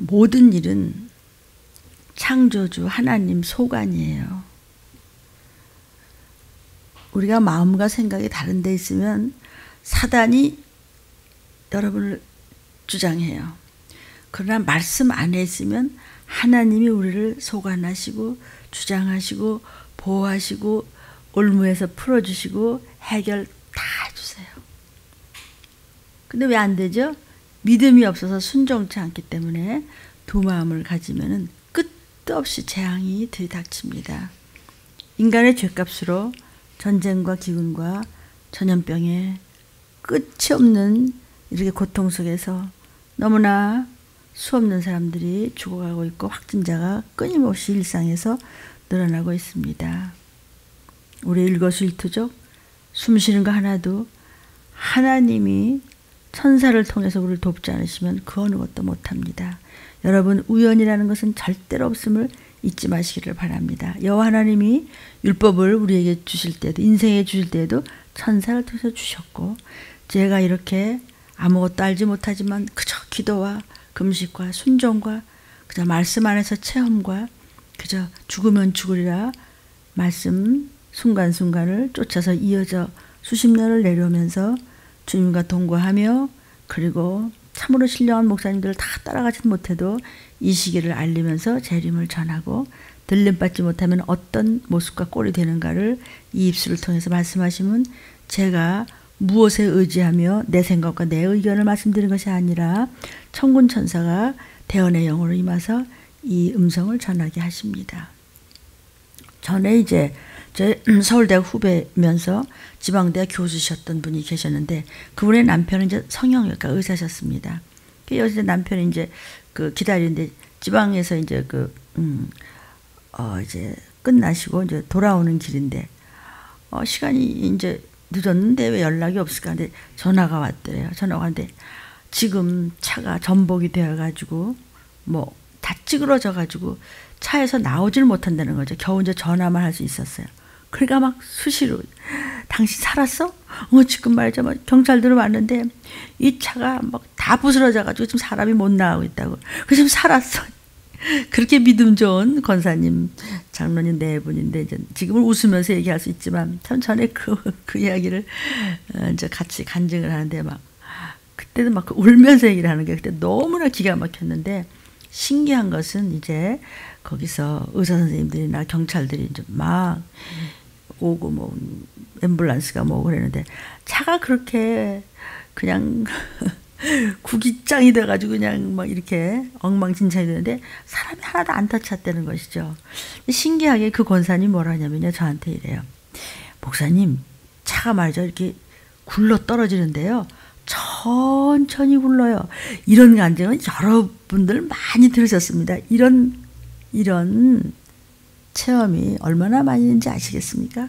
모든 일은 창조주 하나님 소관이에요. 우리가 마음과 생각이 다른 데 있으면 사단이 여러분을 주장해요. 그러나 말씀 안에 있으면 하나님이 우리를 소관하시고 주장하시고 보호하시고 올무에서 풀어주시고 해결 다 해주세요. 근데 왜 안 되죠? 믿음이 없어서 순종치 않기 때문에 두 마음을 가지면 끝도 없이 재앙이 들이닥칩니다. 인간의 죄값으로 전쟁과 기근과 전염병에 끝이 없는 이렇게 고통 속에서 너무나 수없는 사람들이 죽어가고 있고 확진자가 끊임없이 일상에서 늘어나고 있습니다. 우리 일거수일투족 숨쉬는 거 하나도 하나님이 천사를 통해서 우리를 돕지 않으시면 그 어느 것도 못합니다. 여러분, 우연이라는 것은 절대로 없음을 잊지 마시기를 바랍니다. 여호와 하나님이 율법을 우리에게 주실 때도 인생에 주실 때도 천사를 통해서 주셨고, 제가 이렇게 아무것도 알지 못하지만 그저 기도와 금식과 순종과 그저 말씀 안에서 체험과 그저 죽으면 죽으리라 말씀 순간순간을 쫓아서 이어져 수십 년을 내려오면서 주님과 동거하며, 그리고 참으로 신령한 목사님들을 다 따라가지 못해도 이 시기를 알리면서 재림을 전하고 들림받지 못하면 어떤 모습과 꼴이 되는가를 이 입술을 통해서 말씀하시면, 제가 무엇에 의지하며 내 생각과 내 의견을 말씀드린 것이 아니라 천군 천사가 대언의 영으로 임하서 이 음성을 전하게 하십니다. 전에 이제 제 서울대학 후배면서 지방대학 교수셨던 분이 계셨는데, 그분의 남편은 이제 성형외과 의사셨습니다. 여기서 남편이 이제 그 기다리는데 지방에서 이제 이제 끝나시고 이제 돌아오는 길인데 시간이 이제 늦었는데 왜 연락이 없을까 하는데 전화가 왔더래요. 전화가 왔는데 지금 차가 전복이 되어가지고 뭐 다 찌그러져가지고 차에서 나오질 못한다는 거죠. 겨우 이제 전화만 할 수 있었어요. 그러니까 막 수시로 당신 살았어? 지금 말이죠. 경찰들은 왔는데 이 차가 막 다 부스러져가지고 지금 사람이 못 나가고 있다고. 그 지금 살았어. 그렇게 믿음 좋은 권사님, 장로님 네 분인데 이제 지금은 웃으면서 얘기할 수 있지만 참 전에 그 이야기를 이제 같이 간증을 하는데 막 그때도 막 울면서 얘기를 하는 게 그때 너무나 기가 막혔는데, 신기한 것은 이제 거기서 의사 선생님들이나 경찰들이 이제 막 오고 뭐 앰뷸런스가 뭐 그랬는데 차가 그렇게 그냥 구기장이 돼가지고 그냥 막 이렇게 엉망진창이 되는데 사람이 하나도 안 다쳤다는 것이죠. 신기하게 그 권사님 뭐라 하냐면요, 저한테 이래요. 목사님, 차가 말이죠 이렇게 굴러 떨어지는데요, 천천히 굴러요. 이런 간증은 여러분들 많이 들으셨습니다. 이런 체험이 얼마나 많이 있는지 아시겠습니까?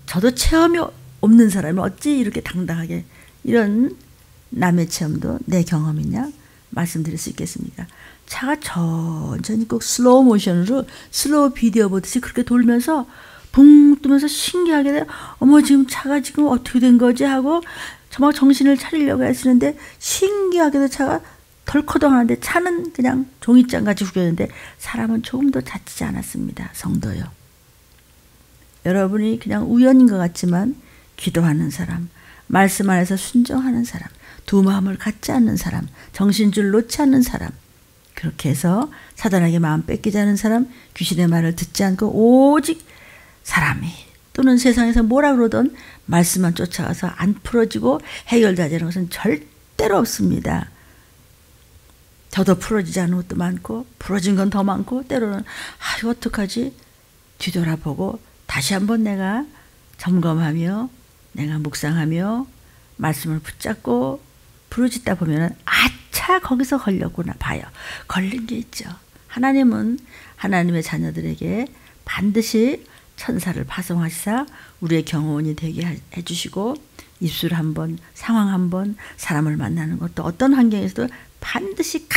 저도 체험이 없는 사람이 어찌 이렇게 당당하게 이런 남의 체험도 내 경험이냐 말씀드릴 수 있겠습니까? 차가 천천히 꼭 슬로우 모션으로 슬로우 비디오 보듯이 그렇게 돌면서 붕 뜨면서 신기하게 돼요. 어머, 지금 차가 지금 어떻게 된 거지 하고 정말 정신을 차리려고 했었는데 신기하게도 차가 덜커덩 하는데 차는 그냥 종이장같이 구겼는데 사람은 조금도 다치지 않았습니다. 성도요. 여러분이 그냥 우연인 것 같지만 기도하는 사람, 말씀 안에서 순종하는 사람, 두 마음을 갖지 않는 사람, 정신줄 놓지 않는 사람, 그렇게 해서 사단에게 마음 뺏기지 않은 사람, 귀신의 말을 듣지 않고 오직 사람이 또는 세상에서 뭐라 그러던 말씀만 쫓아가서 안 풀어지고 해결되는 것은 절대로 없습니다. 저도 풀어지지 않은 것도 많고 풀어진 건 더 많고, 때로는 이거 어떡하지? 뒤돌아보고 다시 한번 내가 점검하며 내가 묵상하며 말씀을 붙잡고 부르짖다 보면 아차 거기서 걸렸구나 봐요. 걸린 게 있죠. 하나님은 하나님의 자녀들에게 반드시 천사를 파송하시사 우리의 경호원이 되게 해주시고, 입술 한번, 상황 한번, 사람을 만나는 것도 어떤 환경에서도 반드시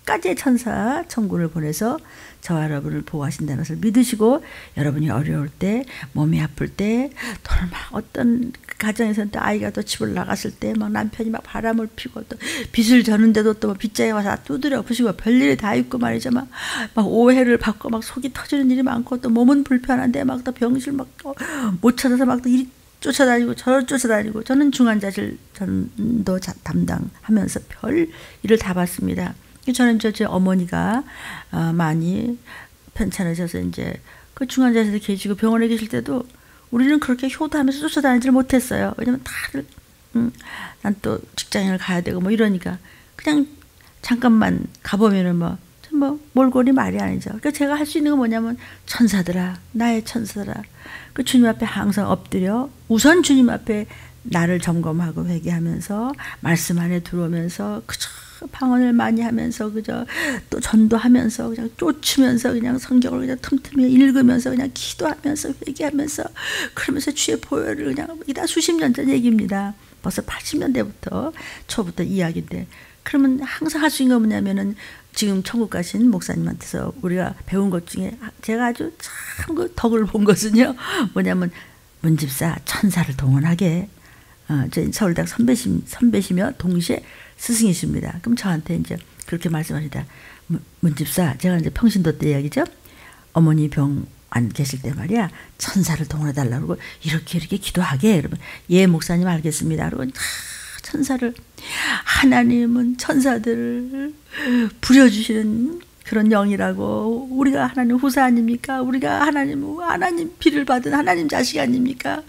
10가지의 천사 천군을 보내서 저와 여러분을 보호하신다는 것을 믿으시고, 여러분이 어려울 때, 몸이 아플 때, 또는 막 어떤 가정에서는 또 아이가 또 집을 나갔을 때 막 남편이 막 바람을 피고 또 빚을 졌는데도 또 빚자에 와서 두드려 부시고 별일이 다 있고 말이죠. 막 오해를 받고 막 속이 터지는 일이 많고, 또 몸은 불편한데 막 또 병실 막 못 찾아서 막 또 이리 쫓아다니고 저를 쫓아다니고, 저는 중환자실 전도 담당하면서 별 일을 다 봤습니다. 저는 제 어머니가 많이 편찮으셔서 이제 그 중환자실에 계시고 병원에 계실 때도 우리는 그렇게 효도하면서 쫓아다니지를 못했어요. 왜냐면 다들 난 또 직장을 가야 되고 뭐 이러니까 그냥 잠깐만 가보면은 뭐 몰골이 말이 아니죠. 그러니까 제가 할 수 있는 건 뭐냐면, 천사들아, 나의 천사들아, 그 주님 앞에 항상 엎드려 우선 주님 앞에 나를 점검하고 회개하면서 말씀 안에 들어오면서 그저 방언을 많이 하면서 그저 또 전도하면서 그냥 쫓으면서 그냥 성경을 그냥 틈틈이 읽으면서 그냥 기도하면서 회개하면서 그러면서 주의 보혈을 그냥, 이게 다 수십 년 전 얘기입니다. 벌써 80년대부터 초부터 이야기인데, 그러면 항상 할 수 있는 건 뭐냐면은, 지금 천국 가신 목사님한테서 우리가 배운 것 중에 제가 아주 참 그 덕을 본 것은요, 뭐냐면 문집사 천사를 동원하게, 저희 서울대학 선배시며 동시에 스승이십니다. 그럼 저한테 이제 그렇게 말씀하시다. 문집사, 제가 이제 평신도 때 이야기죠. 어머니 병 안 계실 때 말이야, 천사를 동원해달라고 그러고 이렇게 기도하게. 여러분, 예 목사님 알겠습니다. 그러고 천사를, 하나님은 천사들을 부려주시는 그런 영이라고, 우리가 하나님 후사 아닙니까? 우리가 하나님 비를 받은 하나님 자식 아닙니까?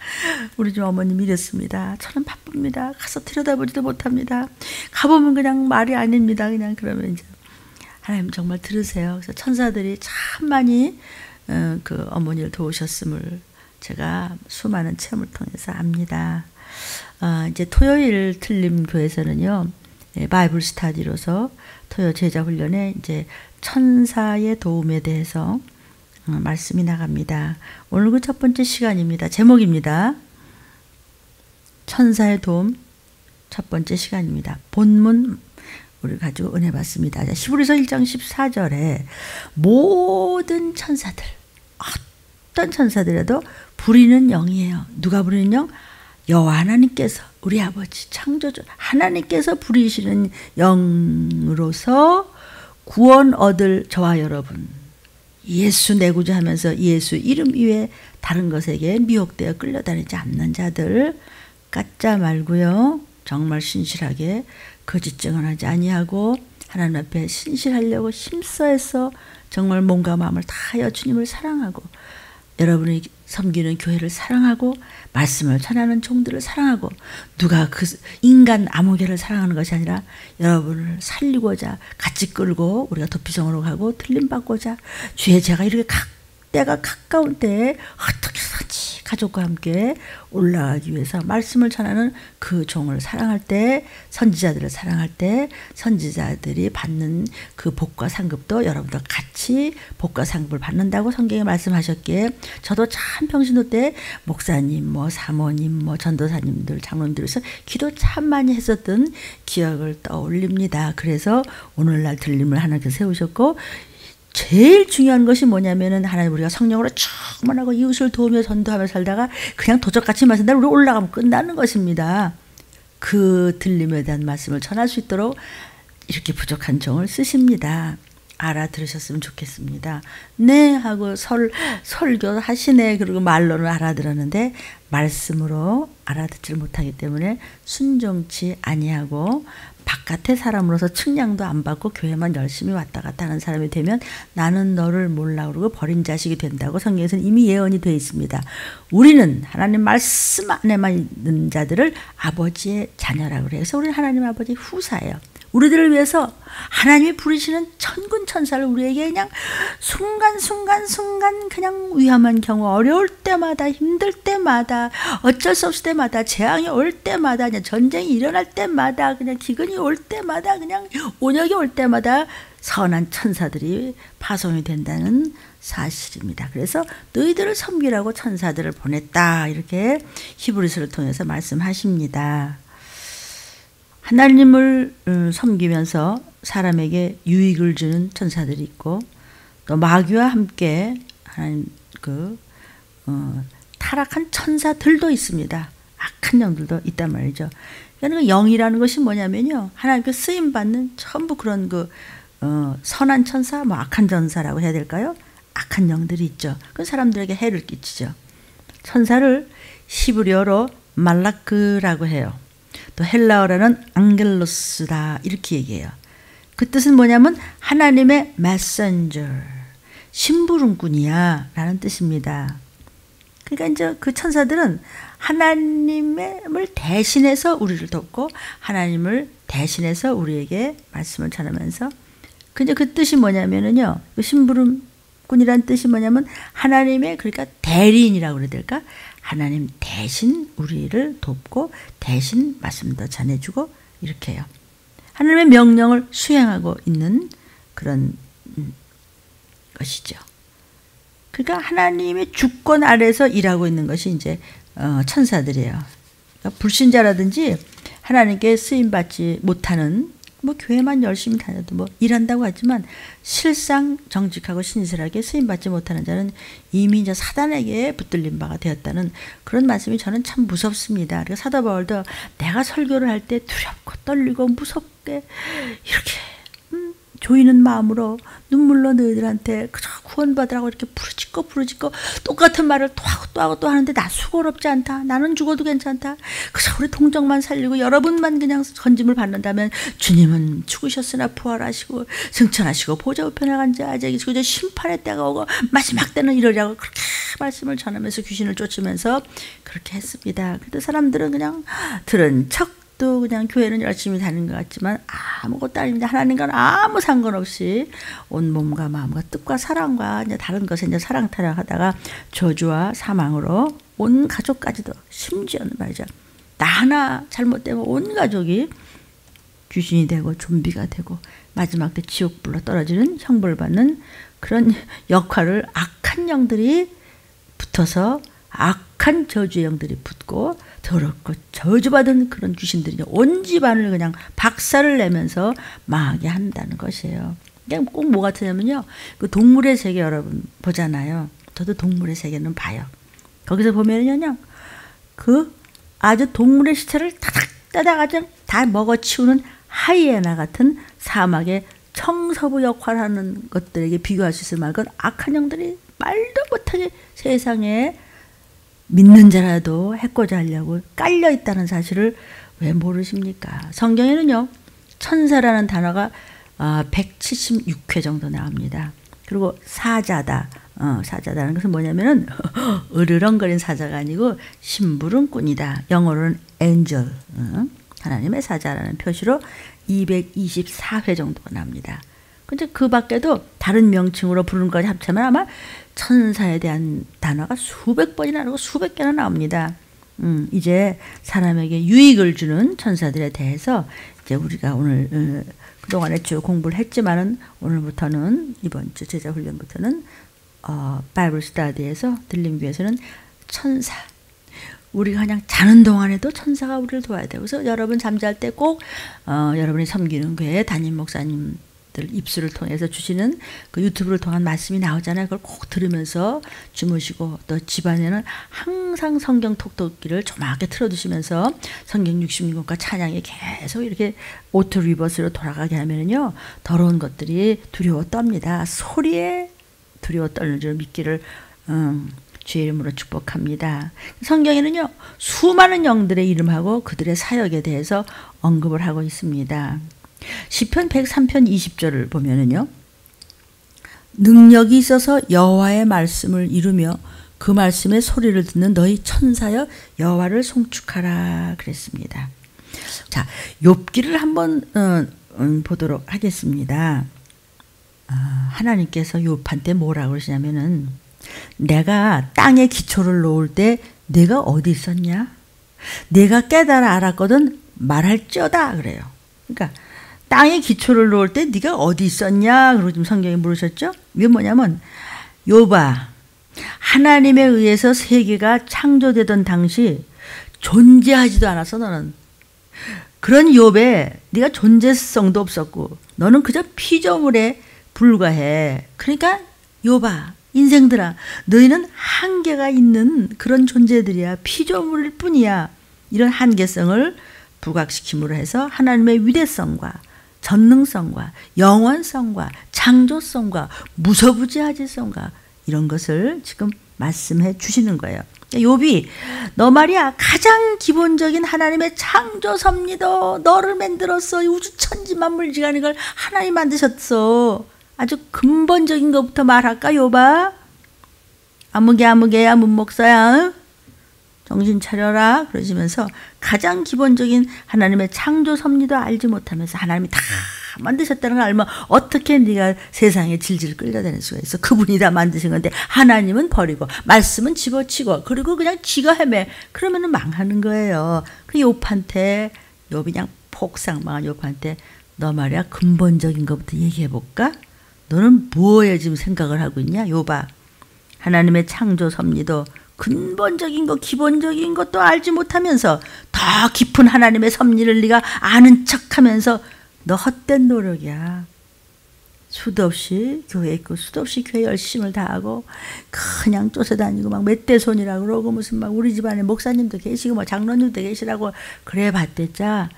우리 집 어머님이 이랬습니다. 저는 바쁩니다. 가서 들여다보지도 못합니다. 가보면 그냥 말이 아닙니다. 그냥 그러면 이제 하나님 정말 들으세요. 그래서 천사들이 참 많이 그 어머니를 도우셨음을 제가 수많은 체험을 통해서 압니다. 이제 토요일 틀림 교회에서는요, 바이블 스타디로서 토요 제자 훈련에 이제 천사의 도움에 대해서 말씀이 나갑니다. 오늘 그 첫 번째 시간입니다. 제목입니다. 천사의 도움 첫 번째 시간입니다. 본문 우리 가지고 은혜 받습니다. 히브리서 1장 14절에 모든 천사들, 어떤 천사들에도 부리는 영이에요. 누가 부리는 영? 여호와 하나님께서, 우리 아버지 창조주 하나님께서 부리시는 영으로서 구원 얻을 저와 여러분, 예수 내구자 하면서 예수 이름 위에 다른 것에게 미혹되어 끌려다니지 않는 자들, 까짜 말고요, 정말 신실하게 거짓 증언하지 아니하고 하나님 앞에 신실하려고 힘써서 정말 몸과 마음을 다하여 주님을 사랑하고, 여러분이 섬기는 교회를 사랑하고 말씀을 전하는 종들을 사랑하고, 누가 그 인간 아무개를 사랑하는 것이 아니라 여러분을 살리고자 같이 끌고 우리가 도피성으로 가고 틀림받고자, 주의 제가 이렇게 때가 가까운 때에 어떻게든지 가족과 함께 올라가기 위해서 말씀을 전하는 그 종을 사랑할 때, 선지자들을 사랑할 때 선지자들이 받는 그 복과 상급도 여러분도 같이 복과 상급을 받는다고 성경에 말씀하셨기에, 저도 참 평신도 때 목사님, 사모님, 전도사님들, 장로님들에서 기도 참 많이 했었던 기억을 떠올립니다. 그래서 오늘날 들림을 하나님께서 세우셨고, 제일 중요한 것이 뭐냐면은, 하나님 우리가 성령으로 충만하고 이웃을 도우며 전도하며 살다가 그냥 도적같이 산다 우리 올라가면 끝나는 것입니다. 그 들림에 대한 말씀을 전할 수 있도록 이렇게 부족한 종을 쓰십니다. 알아들으셨으면 좋겠습니다. 네 하고 설교 하시네, 그리고 말로는 알아들었는데 말씀으로 알아듣지를 못하기 때문에 순종치 아니하고 바깥의 사람으로서 측량도 안 받고 교회만 열심히 왔다 갔다 하는 사람이 되면 나는 너를 몰라 그러고 버린 자식이 된다고 성경에서는 이미 예언이 되어 있습니다. 우리는 하나님 말씀 안에만 있는 자들을 아버지의 자녀라고 그래서 우리는 하나님 아버지 후사예요. 우리들을 위해서 하나님이 부르시는 천군 천사를 우리에게 그냥 순간순간 그냥 위험한 경우, 어려울 때마다, 힘들 때마다, 어쩔 수 없을 때마다, 재앙이 올 때마다, 그냥 전쟁이 일어날 때마다, 그냥 기근이 올 때마다, 그냥 온역이 올 때마다 선한 천사들이 파송이 된다는 사실입니다. 그래서 너희들을 섬기라고 천사들을 보냈다, 이렇게 히브리서를 통해서 말씀하십니다. 하나님을 섬기면서 사람에게 유익을 주는 천사들이 있고 또 마귀와 함께 하나님 타락한 천사들도 있습니다. 악한 영들도 있단 말이죠. 그러니까 영이라는 것이 뭐냐면요, 하나님께 쓰임 받는 전부 그런 선한 천사, 뭐 악한 전사라고 해야 될까요? 악한 영들이 있죠. 그 사람들에게 해를 끼치죠. 천사를 히브리어로 말라크라고 해요. 또 헬라어로는 앙겔로스다 이렇게 얘기해요. 그 뜻은 뭐냐면 하나님의 메신저, 심부름꾼이야 라는 뜻입니다. 그러니까 이제 그 천사들은 하나님을 대신해서 우리를 돕고 하나님을 대신해서 우리에게 말씀을 전하면서 근데 그 뜻이 뭐냐면은요, 그 심부름꾼이란 뜻이 뭐냐면 하나님의 그러니까 대리인이라고 그래야 될까? 하나님 대신 우리를 돕고 대신 말씀도 전해주고 이렇게 해요. 하나님의 명령을 수행하고 있는 그런 것이죠. 그러니까 하나님의 주권 아래서 일하고 있는 것이 이제 천사들이에요. 그러니까 불신자라든지 하나님께 쓰임받지 못하는 뭐 교회만 열심히 다녀도 뭐 일한다고 하지만 실상 정직하고 신실하게 쓰임받지 못하는 자는 이미 이제 사단에게 붙들린 바가 되었다는 그런 말씀이 저는 참 무섭습니다. 그래서 사도 바울도 내가 설교를 할 때 두렵고 떨리고 무섭게 이렇게 조이는 마음으로 눈물로 너희들한테 그저 구원받으라고 이렇게 부르짖고 똑같은 말을 또 하고 또 하는데 나 수고롭지 않다. 나는 죽어도 괜찮다. 그저 우리 동정만 살리고 여러분만 그냥 건짐을 받는다면 주님은 죽으셨으나 부활하시고 승천하시고 보좌 우편에 앉아 계시고 이제 심판의 때가 오고 마지막 때는 이러려고 그렇게 말씀을 전하면서 귀신을 쫓으면서 그렇게 했습니다. 그때 사람들은 그냥 들은 척 또 그냥 교회는 열심히 다니는 것 같지만 아무것도 아닙니다. 하나님과는 아무 상관없이 온 몸과 마음과 뜻과 사랑과 이제 다른 것에 이제 사랑 타령하다가 저주와 사망으로 온 가족까지도 심지어는 말이죠. 나 하나 잘못되면 온 가족이 귀신이 되고 좀비가 되고 마지막 때 지옥불로 떨어지는 형벌 받는 그런 역할을 악한 영들이 붙어서 악한 저주의 영들이 붙고 더럽고 저주받은 그런 귀신들이 온 집안을 그냥 박살을 내면서 망하게 한다는 것이에요. 그냥 꼭 뭐 같으냐면요, 그 동물의 세계 여러분 보잖아요. 저도 동물의 세계는 봐요. 거기서 보면은요, 그 아주 동물의 시체를 따닥따닥 아주 다 먹어치우는 하이에나 같은 사막의 청서부 역할을 하는 것들에게 비교할 수 있을 만큼 악한 영들이 말도 못하게 세상에 믿는 자라도 해코자 하려고 깔려 있다는 사실을 왜 모르십니까? 성경에는요, 천사라는 단어가 176회 정도 나옵니다. 그리고 사자다. 사자다는 것은 뭐냐면은 으르렁거린 사자가 아니고 심부름꾼이다. 영어로는 angel, 하나님의 사자라는 표시로 224회 정도가 납니다. 근데 그 밖에도 다른 명칭으로 부르는 것까지 합치면 아마 천사에 대한 단어가 수백 번이나 나오고 수백 개나 나옵니다. 이제 사람에게 유익을 주는 천사들에 대해서 이제 우리가 오늘 그동안에 쭉 공부를 했지만은 오늘부터는 이번 주 제자 훈련부터는 바이블 스터디에서 들림교에서는 천사, 우리가 그냥 자는 동안에도 천사가 우리를 도와야 돼요. 그래서 여러분 잠잘 때 꼭 여러분이 섬기는 교회 담임 목사님 입술을 통해서 주시는 그 유튜브를 통한 말씀이 나오잖아요. 그걸 꼭 들으면서 주무시고 또 집안에는 항상 성경 톡톡기를 조막하게 틀어두시면서 성경 66권과 찬양이 계속 이렇게 오토 리버스로 돌아가게 하면요, 더러운 것들이 두려워 떱니다. 소리에 두려워 떨는 줄 믿기를 주의 이름으로 축복합니다. 성경에는요, 수많은 영들의 이름하고 그들의 사역에 대해서 언급을 하고 있습니다. 시편 103편 20절을 보면은요, 능력이 있어서 여호와의 말씀을 이루며 그 말씀의 소리를 듣는 너희 천사여 여호와를 송축하라 그랬습니다. 자, 욥기를 한번 보도록 하겠습니다. 하나님께서 욥한테 뭐라고 그러시냐면은 내가 땅에 기초를 놓을 때 내가 어디 있었냐? 내가 깨달아 알았거든 말할지어다 그래요. 그러니까 땅에 기초를 놓을 때 네가 어디 있었냐? 그러고 지금 성경에 물으셨죠? 이게 뭐냐면 욥아, 하나님에 의해서 세계가 창조되던 당시 존재하지도 않았어. 너는 그런 욥에 네가 존재성도 없었고 너는 그저 피조물에 불과해. 그러니까 욥아, 인생들아, 너희는 한계가 있는 그런 존재들이야. 피조물일 뿐이야. 이런 한계성을 부각시킴으로 해서 하나님의 위대성과 전능성과 영원성과 창조성과 무서부지하지성과 이런 것을 지금 말씀해 주시는 거예요. 욥이 너 말이야 가장 기본적인 하나님의 창조 섭리도 너를 만들었어. 우주 천지 만물지간 이걸 하나님 만드셨어. 아주 근본적인 것부터 말할까 욥아? 아무개야 문목사야 정신 차려라 그러시면서 가장 기본적인 하나님의 창조 섭리도 알지 못하면서 하나님이 다 만드셨다는 걸 알면 어떻게 네가 세상에 질질 끌려다닐 수가 있어. 그분이 다 만드신 건데 하나님은 버리고 말씀은 집어치고 그리고 그냥 지가 헤매. 그러면 망하는 거예요. 그 욥한테 욥이 그냥 폭삭망한 욥한테 너 말이야 근본적인 것부터 얘기해 볼까? 너는 뭐에 지금 생각을 하고 있냐 욥아. 하나님의 창조 섭리도 근본적인 것 기본적인 것도 알지 못하면서 더 깊은 하나님의 섭리를 네가 아는 척하면서 너 헛된 노력이야. 수도 없이 교회 있고 수도 없이 교회 열심을 다하고 그냥 쫓아다니고 막 멧돼손이라고 그러고 무슨 막 우리 집안에 목사님도 계시고 뭐 장로님도 계시라고 그래 봤댔자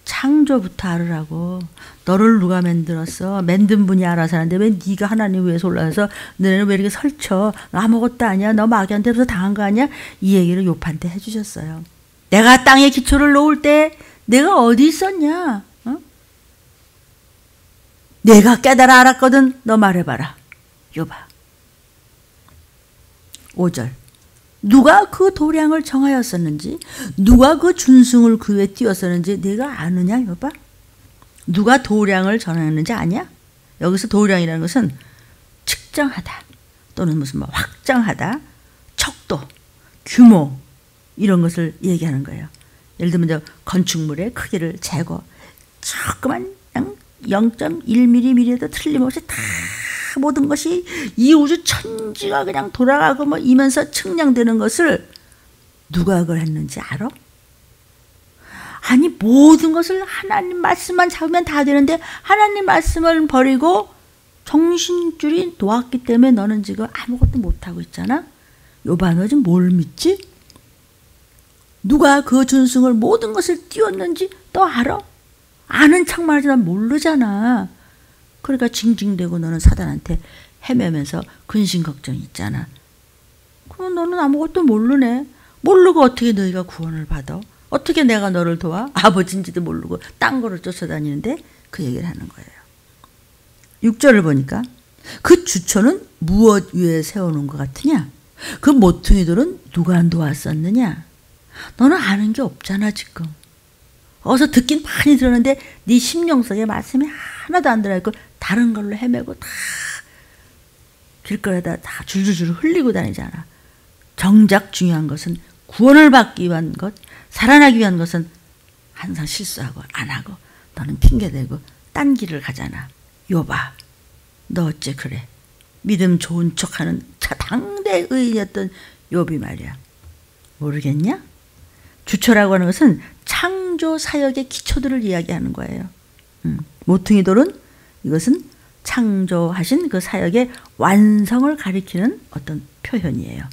창조부터 알으라고. 너를 누가 만들었어? 만든 분이 알아서 하는데 왜 네가 하나님 위해서 올라와서 너네는 왜 이렇게 설쳐? 너 아무것도 아니야. 너 마귀한테서 당한 거 아니야? 이 얘기를 욥한테 해주셨어요. 내가 땅에 기초를 놓을 때 내가 어디 있었냐? 어? 내가 깨달아 알았거든. 너 말해봐라. 욥아. 5절. 누가 그 도량을 정하였었는지 누가 그 준승을 그 위에 띄웠었는지 네가 아느냐 욥아? 누가 도량을 정하였는지 아냐? 여기서 도량이라는 것은 측정하다 또는 무슨 뭐 확장하다, 척도, 규모 이런 것을 얘기하는 거예요. 예를 들면 건축물의 크기를 재고 조그만 0.1mm도 틀림없이 다 모든 것이 이 우주 천지가 그냥 돌아가고 뭐 이면서 측량되는 것을 누가 그걸 했는지 알아? 아니 모든 것을 하나님 말씀만 잡으면 다 되는데 하나님 말씀을 버리고 정신줄이 놓았기 때문에 너는 지금 아무것도 못하고 있잖아. 욥아 너 지금 뭘 믿지? 누가 그 준승을 모든 것을 띄웠는지 너 알아? 아는 척만 하지만 모르잖아. 그러니까 징징대고 너는 사단한테 헤매면서 근심 걱정이 있잖아. 그럼 너는 아무것도 모르네. 모르고 어떻게 너희가 구원을 받아? 어떻게 내가 너를 도와? 아버지인지도 모르고 딴 거를 쫓아다니는데 그 얘기를 하는 거예요. 6절을 보니까 그 주초는 무엇 위에 세워놓은 것 같으냐? 그 모퉁이들은 누가 도왔었느냐? 너는 아는 게 없잖아 지금. 어서 듣긴 많이 들었는데 네 심령 속에 말씀이 하나도 안 들어있고 다른 걸로 헤매고 다 길거리에다 다 줄줄줄 흘리고 다니잖아. 정작 중요한 것은 구원을 받기 위한 것, 살아나기 위한 것은 항상 실수하고 안 하고 너는 핑계대고 딴 길을 가잖아. 욥아 너 어째 그래? 믿음 좋은 척하는 당대 의인이었던 욥이 말이야. 모르겠냐? 주초라고 하는 것은 창조 사역의 기초들을 이야기하는 거예요. 모퉁이돌은 이것은 창조하신 그 사역의 완성을 가리키는 어떤 표현이에요.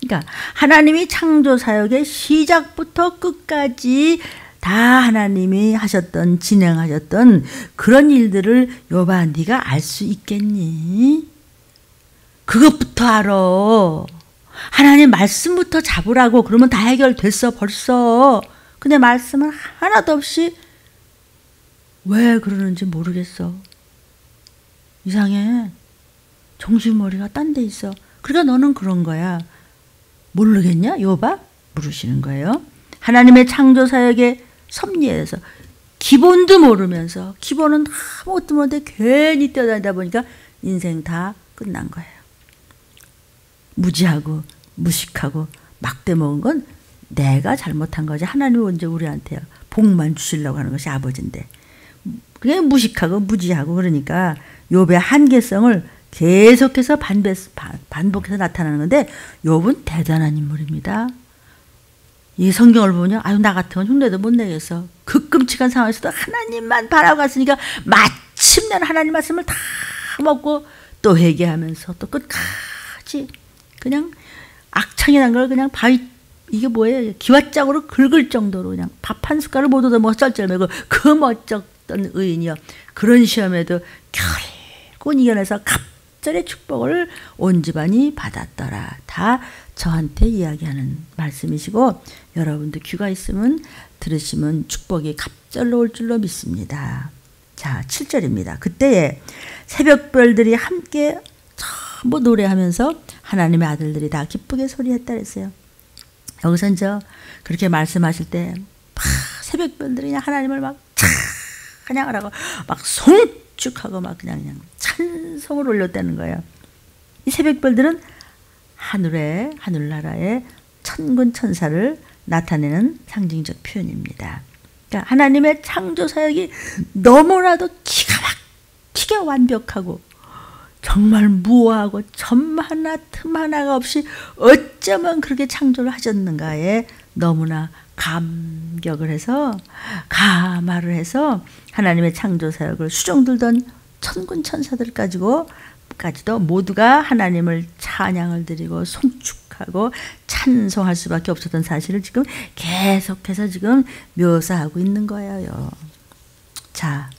그러니까 하나님이 창조 사역의 시작부터 끝까지 다 하나님이 하셨던 진행하셨던 그런 일들을 욥아 네가 알 수 있겠니? 그것부터 알아. 하나님 말씀부터 잡으라고. 그러면 다 해결됐어 벌써. 근데 말씀은 하나도 없이 왜 그러는지 모르겠어. 이상해. 정신머리가 딴 데 있어. 그러니까 너는 그런 거야. 모르겠냐 욥아? 물으시는 거예요. 하나님의 창조사역의 섭리에 대해서 기본도 모르면서 기본은 아무것도 모르는데 괜히 뛰어다니다 보니까 인생 다 끝난 거예요. 무지하고 무식하고 막대 먹은 건 내가 잘못한 거지. 하나님이 언제 우리한테 복만 주시려고 하는 것이 아버지인데. 그게 무식하고 무지하고 그러니까 욥의 한계성을 계속해서 반복해서 나타나는 건데 욥은 대단한 인물입니다. 이 성경을 보면 아유 나 같으면 흉내도 못 내겠어. 그 끔찍한 상황에서도 하나님만 바라봤으니까 마침내 하나님 말씀을 다 먹고 또 회개하면서 또 끝까지 그냥 악창이 난 걸 그냥 바위 이게 뭐예요? 기왓장으로 긁을 정도로 그냥 밥 한 숟갈을 못 얻어 먹었을 말고 그 멋졌던 의인이요. 그런 시험에도 결국은 이겨내서 갑절의 축복을 온 집안이 받았더라. 다 저한테 이야기하는 말씀이시고 여러분도 귀가 있으면 들으시면 축복이 갑절로 올 줄로 믿습니다. 자, 7절입니다. 그때에 새벽별들이 함께 전부 노래하면서 하나님의 아들들이 다 기쁘게 소리했다 그랬어요. 여기서 이제 그렇게 말씀하실 때 새벽별들이 그냥 하나님을 막 찬양하라고 막 송축하고 막 그냥 찬송을 올렸다는 거예요. 이 새벽별들은 하늘나라의 천군 천사를 나타내는 상징적 표현입니다. 그러니까 하나님의 창조 사역이 너무나도 기가 막히게 완벽하고 정말 무오하고 점 하나 틈 하나가 없이 어쩌면 그렇게 창조를 하셨는가에 너무나 감격을 해서 감화를 해서 하나님의 창조 사역을 수종들던 천군 천사들 까지도 모두가 하나님을 찬양을 드리고 송축하고 찬송할 수밖에 없었던 사실을 지금 계속해서 지금 묘사하고 있는 거예요. 자,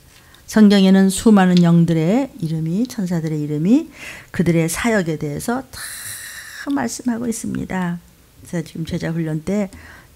성경에는 수많은 영들의 이름이 천사들의 이름이 그들의 사역에 대해서 다 말씀하고 있습니다. 그래서 지금 제자 훈련 때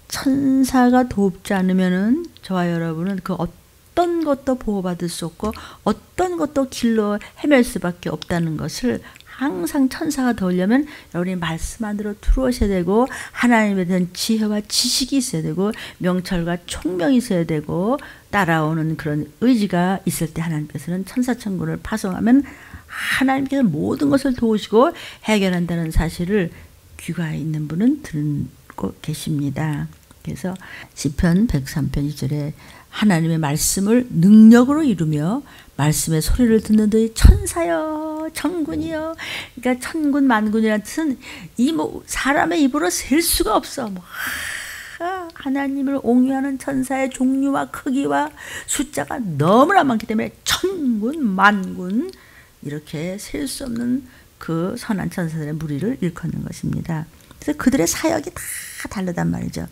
천사가 돕지 않으면은 저와 여러분은 그 어떤 것도 보호받을 수 없고 어떤 것도 길로 헤맬 수밖에 없다는 것을 항상 천사가 도우려면 여러분이 말씀 안으로 들어오셔야 되고 하나님에 대한 지혜와 지식이 있어야 되고 명철과 총명이 있어야 되고 따라오는 그런 의지가 있을 때 하나님께서는 천사천군을 파송하면 하나님께서 모든 것을 도우시고 해결한다는 사실을 귀가 있는 분은 듣고 계십니다. 그래서 시편 103편 2절에 하나님의 말씀을 능력으로 이루며 말씀의 소리를 듣는 너희 천사여 천군이여. 그러니까 천군 만군이라는 뜻은 이 뭐 사람의 입으로 셀 수가 없어. 뭐 하나님을 옹유하는 천사의 종류와 크기와 숫자가 너무나 많기 때문에 천군 만군 이렇게 셀 수 없는 그 선한 천사들의 무리를 일컫는 것입니다. 그래서 그들의 사역이 다 다르단 말이죠.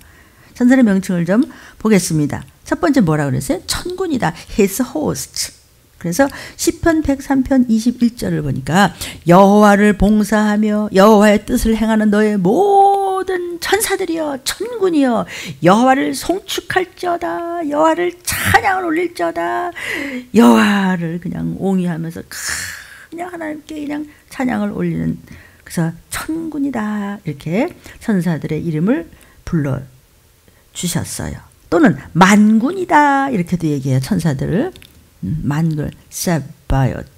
천사의 명칭을 좀 보겠습니다. 첫 번째 뭐라 그랬어요? 천군이다. His host. 그래서 시편 103편 21절을 보니까 여호와를 봉사하며 여호와의 뜻을 행하는 너의 모든 천사들이여 천군이여 여호와를 송축할지어다. 여호와를 찬양을 올릴지어다. 여호와를 그냥 옹유하면서 그냥 하나님께 그냥 찬양을 올리는 그래서 천군이다. 이렇게 천사들의 이름을 불러 주셨어요. 또는 만군이다. 이렇게도 얘기해요. 천사들을. 만군, 세바이트.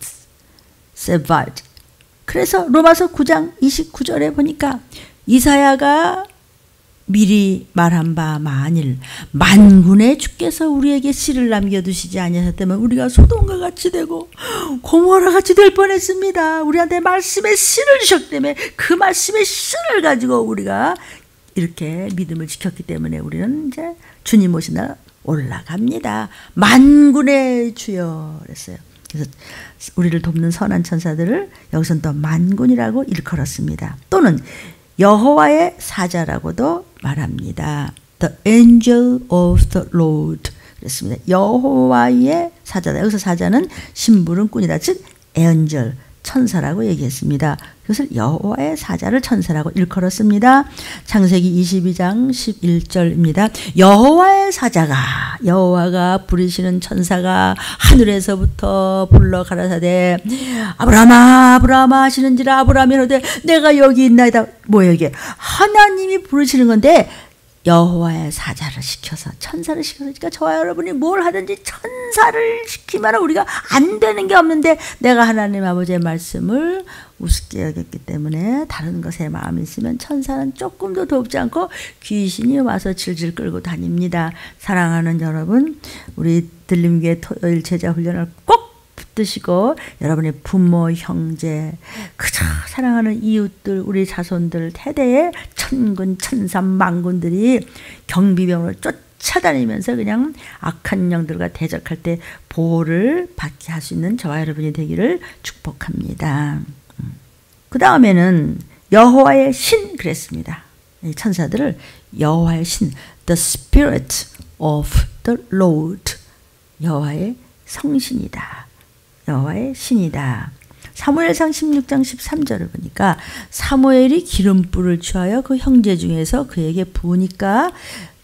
그래서 로마서 9장 29절에 보니까 이사야가 미리 말한 바 만일 만군의 주께서 우리에게 씨를 남겨두시지 아니하셨다면 우리가 소돔과 같이 되고 고모라 같이 될 뻔했습니다. 우리한테 말씀의 씨를 주셨기 때문에 그 말씀의 씨를 가지고 우리가 이렇게 믿음을 지켰기 때문에 우리는 이제 주님 오신 날 올라갑니다. 만군의 주여 그랬어요. 그래서 우리를 돕는 선한 천사들을 여기서는 또 만군이라고 일컬었습니다. 또는 여호와의 사자라고도 말합니다. The angel of the Lord 그랬습니다. 여호와의 사자다. 여기서 사자는 심부름꾼이다. 즉 angel 천사라고 얘기했습니다. 그것을 여호와의 사자를 천사라고 일컬었습니다. 창세기 22장 11절입니다. 여호와의 사자가 여호와가 부르시는 천사가 하늘에서부터 불러 가라사대 아브라함아 아브라함아 하시는지라 아브라함이 이르되 내가 여기 있나이다. 뭐예요 이게? 하나님이 부르시는 건데 여호와의 사자를 시켜서 천사를 시켜서 그러니까 저와 여러분이 뭘 하든지 천사를 시키면 우리가 안 되는 게 없는데 내가 하나님 아버지의 말씀을 우습게 여겼기 때문에 다른 것에 마음이 있으면 천사는 조금도 돕지 않고 귀신이 와서 질질 끌고 다닙니다. 사랑하는 여러분 우리 들림교회 토요일 제자 훈련을 꼭 받드시고 여러분의 부모, 형제, 그저 사랑하는 이웃들, 우리 자손들 대대의 천군, 천삼, 만군들이 경비병으로 쫓아다니면서 그냥 악한 영들과 대적할 때 보호를 받게 할 수 있는 저와 여러분이 되기를 축복합니다. 그 다음에는 여호와의 신 그랬습니다. 이 천사들을 여호와의 신, the spirit of the Lord, 여호와의 성신이다. 여호와의 신이다. 사무엘상 16장 13절을 보니까 사무엘이 기름불을 취하여 그 형제 중에서 그에게 부으니까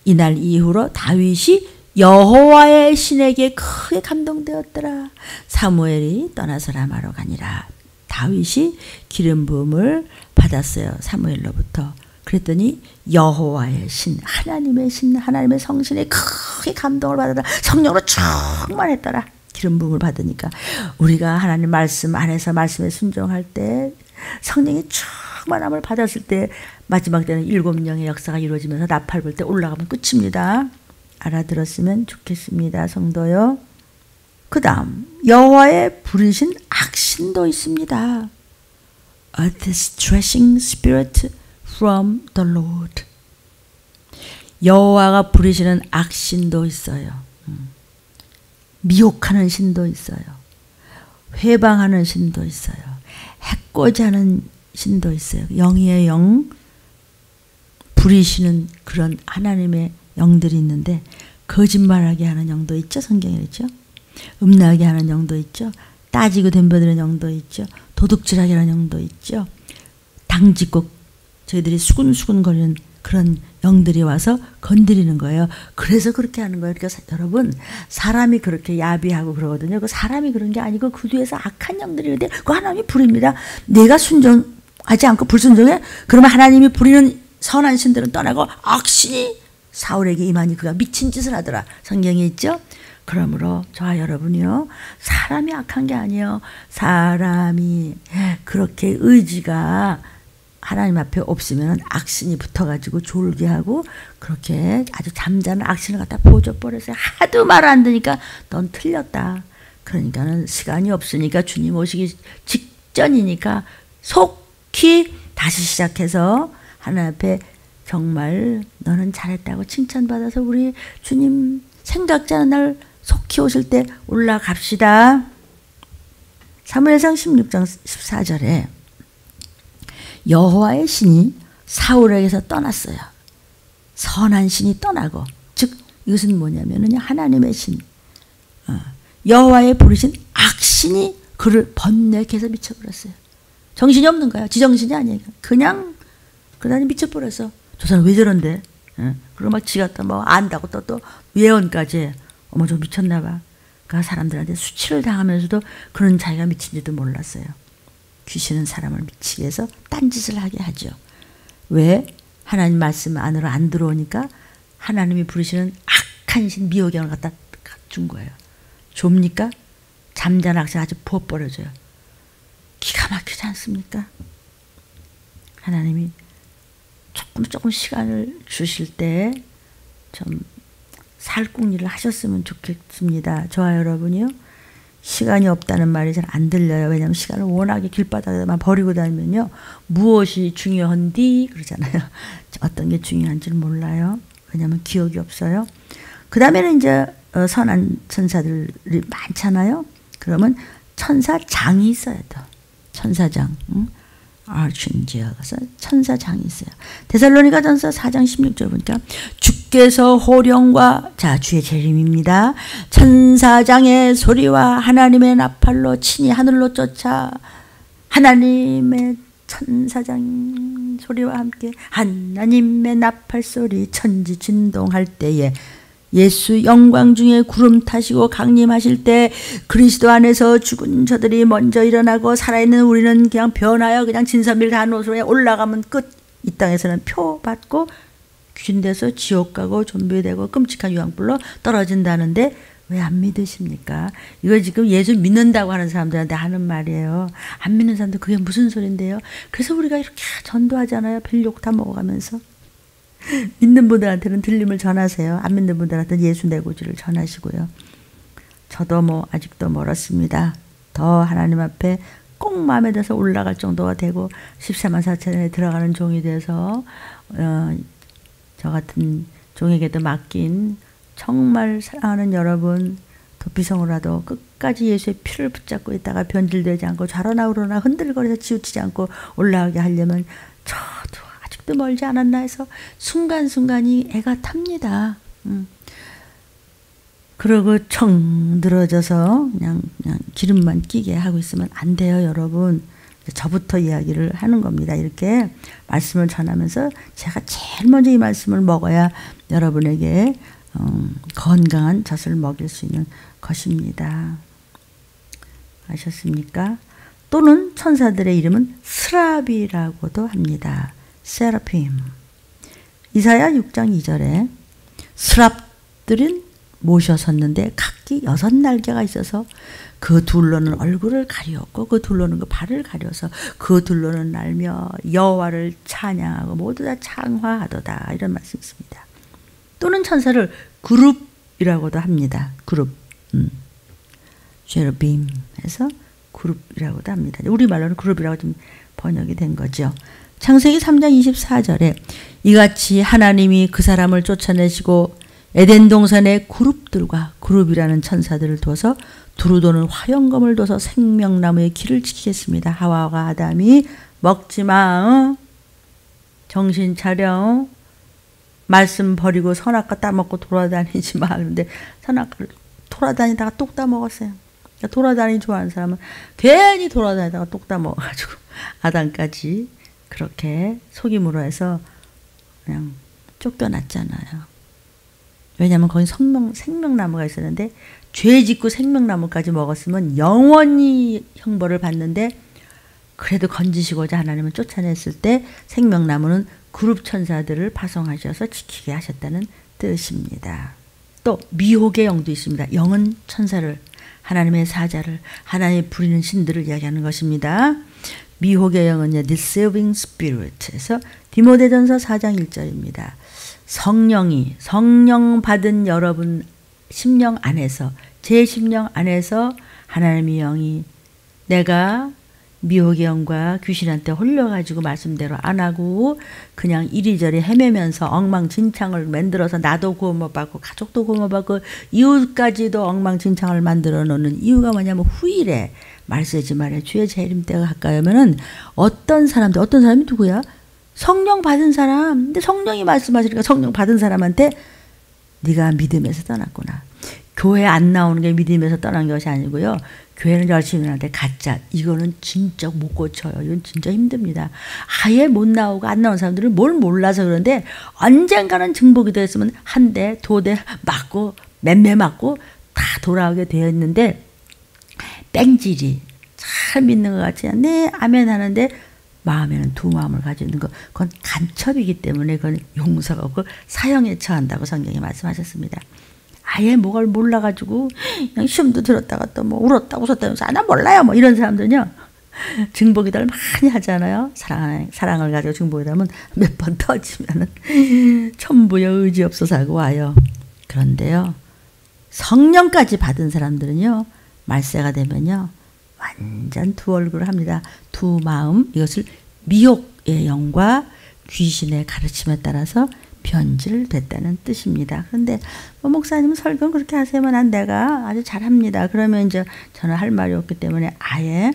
이날 이후로 다윗이 여호와의 신에게 크게 감동되었더라. 사무엘이 떠나서 라마로 가니라. 다윗이 기름 부음을 받았어요. 사무엘로부터. 그랬더니 여호와의 신, 하나님의 신, 하나님의 성신에 크게 감동을 받았다. 성령으로 충만했더라. 기름 부음을 받으니까 우리가 하나님 말씀 안에서 말씀에 순종할 때 성령의 충만함을 받았을 때 마지막 때는 7영의 역사가 이루어지면서 나팔 불 때 올라가면 끝입니다. 알아들었으면 좋겠습니다. 성도요. 그 다음 여호와의 부르신 악신도 있습니다. A distressing spirit from the Lord. 여호와가 부르시는 악신도 있어요. 미혹하는 신도 있어요. 회방하는 신도 있어요. 해코지 하는 신도 있어요. 영의 영 부리시는 그런 하나님의 영들이 있는데 거짓말하게 하는 영도 있죠. 성경에 있죠. 음란하게 하는 영도 있죠. 따지고 덤벼드는 영도 있죠. 도둑질하게 하는 영도 있죠. 당짓고 저희들이 수근수근거리는 그런 영들이 와서 건드리는 거예요. 그래서 그렇게 하는 거예요. 그러니까 여러분 사람이 그렇게 야비하고 그러거든요. 그 사람이 그런 게 아니고 그 뒤에서 악한 영들이 있는데 그 하나님이 부립니다. 내가 순종하지 않고 불순종해? 그러면 하나님이 부리는 선한 신들은 떠나고 악신이 사울에게 임하니 그가 미친 짓을 하더라. 성경에 있죠. 그러므로 저와 여러분이요. 사람이 악한 게 아니에요. 사람이 그렇게 의지가 하나님 앞에 없으면 악신이 붙어가지고 졸게 하고 그렇게 아주 잠자는 악신을 갖다 보여줘버렸어요. 하도 말 안 듣니까 넌 틀렸다. 그러니까는 시간이 없으니까 주님 오시기 직전이니까 속히 다시 시작해서 하나님 앞에 정말 너는 잘했다고 칭찬받아서 우리 주님 생각지 않은 날 속히 오실 때 올라갑시다. 사무엘상 16장 14절에 여호와의 신이 사울에게서 떠났어요. 선한 신이 떠나고, 즉 이것은 뭐냐면은 하나님의 신, 여호와의 부르신 악신이 그를 번뇌케 해서 미쳐버렸어요. 정신이 없는 거야. 지정신이 아니에요. 그냥 그다음에 미쳐버렸어. 저 사람 왜 저런데? 그리고 막 지가 또 뭐 안다고 또 예언까지. 어머 저 미쳤나 봐. 그 사람들한테 수치를 당하면서도 그런 자기가 미친지도 몰랐어요. 귀신은 사람을 미치게 해서 딴짓을 하게 하죠. 왜? 하나님 말씀 안으로 안 들어오니까 하나님이 부르시는 악한 신 미혹영을 갖다 준 거예요. 좁니까? 잠자는 악신 아주 부어버려져요. 기가 막히지 않습니까? 하나님이 조금 시간을 주실 때 좀 살궁리를 하셨으면 좋겠습니다. 저와 여러분이요. 시간이 없다는 말이 잘 안 들려요. 왜냐하면 시간을 워낙에 길바닥에만 버리고 다니면요. 무엇이 중요한디 그러잖아요. 어떤 게 중요한지를 몰라요. 왜냐하면 기억이 없어요. 그 다음에는 이제 선한 천사들이 많잖아요. 그러면 천사장이 있어야 돼. 천사장. 아르천지어서 천사장이 있어요. 데살로니가전서 4장 16절 보니까 주께서 호령과 자 주의 재림입니다. 천사장의 소리와 하나님의 나팔로 친히 하늘로 쫓아 하나님의 천사장 소리와 함께 하나님의 나팔 소리 천지 진동할 때에 예수 영광 중에 구름 타시고 강림하실 때 그리스도 안에서 죽은 저들이 먼저 일어나고 살아있는 우리는 그냥 변하여 그냥 진선밀 단 옷으로 올라가면 끝. 이 땅에서는 표 받고 귀신돼서 지옥 가고 좀비되고 끔찍한 유황불로 떨어진다는데 왜 안 믿으십니까? 이거 지금 예수 믿는다고 하는 사람들한테 하는 말이에요. 안 믿는 사람들 그게 무슨 소린데요? 그래서 우리가 이렇게 전도하잖아요. 별욕 다 먹어가면서. 믿는 분들한테는 들림을 전하세요. 안 믿는 분들한테는 예수 내고지를 전하시고요. 저도 뭐 아직도 멀었습니다. 더 하나님 앞에 꼭 마음에 들어서 올라갈 정도가 되고 14만 4천에 들어가는 종이 돼서 저 같은 종에게도 맡긴 정말 사랑하는 여러분, 도피성으로라도 끝까지 예수의 피를 붙잡고 있다가 변질되지 않고 좌로나 우로나 흔들거려서 치우치지 않고 올라가게 하려면 저도 아직도 멀지 않았나 해서 순간순간이 애가 탑니다. 그러고 청 늘어져서 그냥 기름만 끼게 하고 있으면 안 돼요, 여러분. 저부터 이야기를 하는 겁니다. 이렇게 말씀을 전하면서 제가 제일 먼저 이 말씀을 먹어야 여러분에게 건강한 젖을 먹일 수 있는 것입니다. 아셨습니까? 또는 천사들의 이름은 스라비라고도 합니다. 세라핌. 이사야 6장 2절에 스랍들은 모셔섰는데 각기 6날개가 있어서 그 둘로는 얼굴을 가리었고 그 둘로는 그 발을 가려서 그 둘로는 날며 여호와를 찬양하고 모두 다 창화하도다. 이런 말씀이 있습니다. 또는 천사를 그룹이라고도 합니다. 그룹. 제르빔 해서 그룹이라고도 합니다. 우리말로는 그룹이라고 좀 번역이 된 거죠. 창세기 3장 24절에 이같이 하나님이 그 사람을 쫓아내시고 에덴 동산의 그룹이라는 천사들을 둬서 두루 도는 화영검을 둬서 생명나무의 길을 지키겠습니다. 하와와 아담이 먹지마, 정신 차려, 말씀 버리고 선악과 따먹고 돌아다니지 마. 그런데 선악과를 돌아다니다가 똑 따먹었어요. 그러니까 돌아다니기 좋아하는 사람은 괜히 돌아다니다가 똑 따먹어가지고 아담까지 그렇게 속임으로 해서 그냥 쫓겨났잖아요. 왜냐하면 거기 생명나무가 있었는데 죄 짓고 생명나무까지 먹었으면 영원히 형벌을 받는데 그래도 건지시고자 하나님은 쫓아냈을 때 생명나무는 그룹 천사들을 파송하셔서 지키게 하셨다는 뜻입니다. 또 미혹의 영도 있습니다. 영은 천사를, 하나님의 사자를, 하나님의 부리는 신들을 이야기하는 것입니다. 미혹의 영은요, deceiving spirit에서 디모데전서 4장 1절입니다. 성령 받은 여러분 심령 안에서, 제 심령 안에서 하나님의 영이 내가 미혹의 영과 귀신한테 홀려가지고 말씀대로 안 하고 그냥 이리저리 헤매면서 엉망진창을 만들어서 나도 고모받고 가족도 고모받고 이웃까지도 엉망진창을 만들어 놓는 이유가 뭐냐면 후일에 말세지 말에 주의 재림 때가 가까이 오면은 어떤 사람이 누구야? 성령 받은 사람. 근데 성령이 말씀하시니까 성령 받은 사람한테 네가 믿음에서 떠났구나. 교회 안 나오는 게 믿음에서 떠난 것이 아니고요. 교회는 열심히 하는데 가짜. 이거는 진짜 못 고쳐요. 이건 진짜 힘듭니다. 아예 못 나오고 안 나온 사람들은 뭘 몰라서 그런데 언젠가는 증복이 됐으면 한 대, 두 대 맞고 맴매 맞고 다 돌아오게 되어 있는데 뺑질이 잘 믿는 것 같지 않네. 네, 아멘 하는데 마음에는 두 마음을 가지고 있는 것. 그건 간첩이기 때문에 그건 용서가 없고 사형에 처한다고 성경에 말씀하셨습니다. 아예 뭐가 몰라가지고 그냥 시험도 들었다가 또 뭐 울었다 웃었다 하면서 나 몰라요 뭐 이런 사람들은요 증복이들 많이 하잖아요. 사랑을 가지고 증복이들 하면 몇 번 터지면은 천부여 의지 없어서 하고 와요. 그런데요 성령까지 받은 사람들은요 말세가 되면요 완전 두 얼굴을 합니다. 두 마음. 이것을 미혹의 영과 귀신의 가르침에 따라서 변질됐다는 뜻입니다. 그런데 뭐 목사님 설교는 그렇게 하세요. 난 내가 아주 잘합니다. 그러면 이제 저는 할 말이 없기 때문에 아예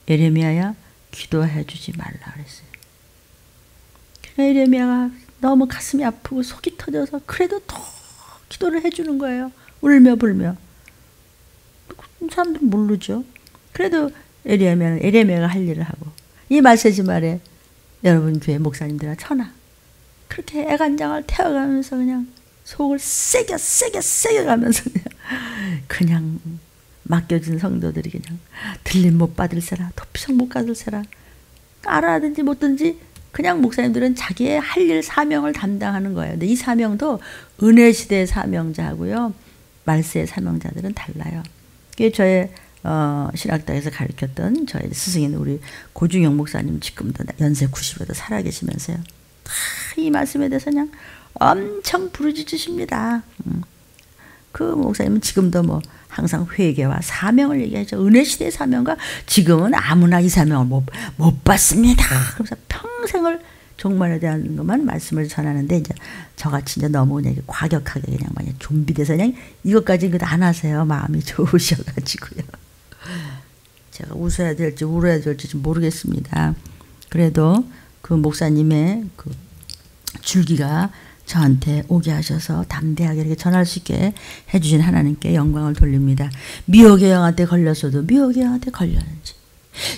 예레미야야 기도해 주지 말라 그랬어요. 예레미야가 너무 가슴이 아프고 속이 터져서 그래도 더 기도를 해주는 거예요. 울며 불며. 사람들은 모르죠. 그래도 예레미야가 할 일을 하고 이 말세지 말에 여러분 교회 목사님들아 천하 그렇게 애간장을 태워가면서 그냥 속을 세게 가면서 그냥 맡겨진 성도들이 그냥 들림 못 받을 세라 도피성 못 받을 세라 알아든지 못든지 그냥 목사님들은 자기의 할 일 사명을 담당하는 거예요. 근데 이 사명도 은혜 시대의 사명자하고요 말세의 사명자들은 달라요. 그게 저의 신학당에서 가르쳤던 저의 스승인 우리 고중영 목사님 지금도 연세 90에도 살아계시면서요. 이 말씀에 대해서 그냥 엄청 부르짖으십니다. 그 목사님은 지금도 뭐 항상 회개와 사명을 얘기하죠. 은혜 시대의 사명과 지금은 아무나 이 사명을 못 받습니다. 그래서 평생을 종말에 대한 것만 말씀을 전하는데 이제 저같이 이제 너무 그냥 과격하게 그냥 만약 좀비돼서 그냥 이것까지 안 하세요. 마음이 좋으셔가지고요. 제가 웃어야 될지 울어야 될지 모르겠습니다. 그래도 그 목사님의 그 줄기가 저한테 오게 하셔서 담대하게 이렇게 전할 수 있게 해주신 하나님께 영광을 돌립니다. 미혹의 영한테 걸렸어도 미혹의 영한테 걸렸는지,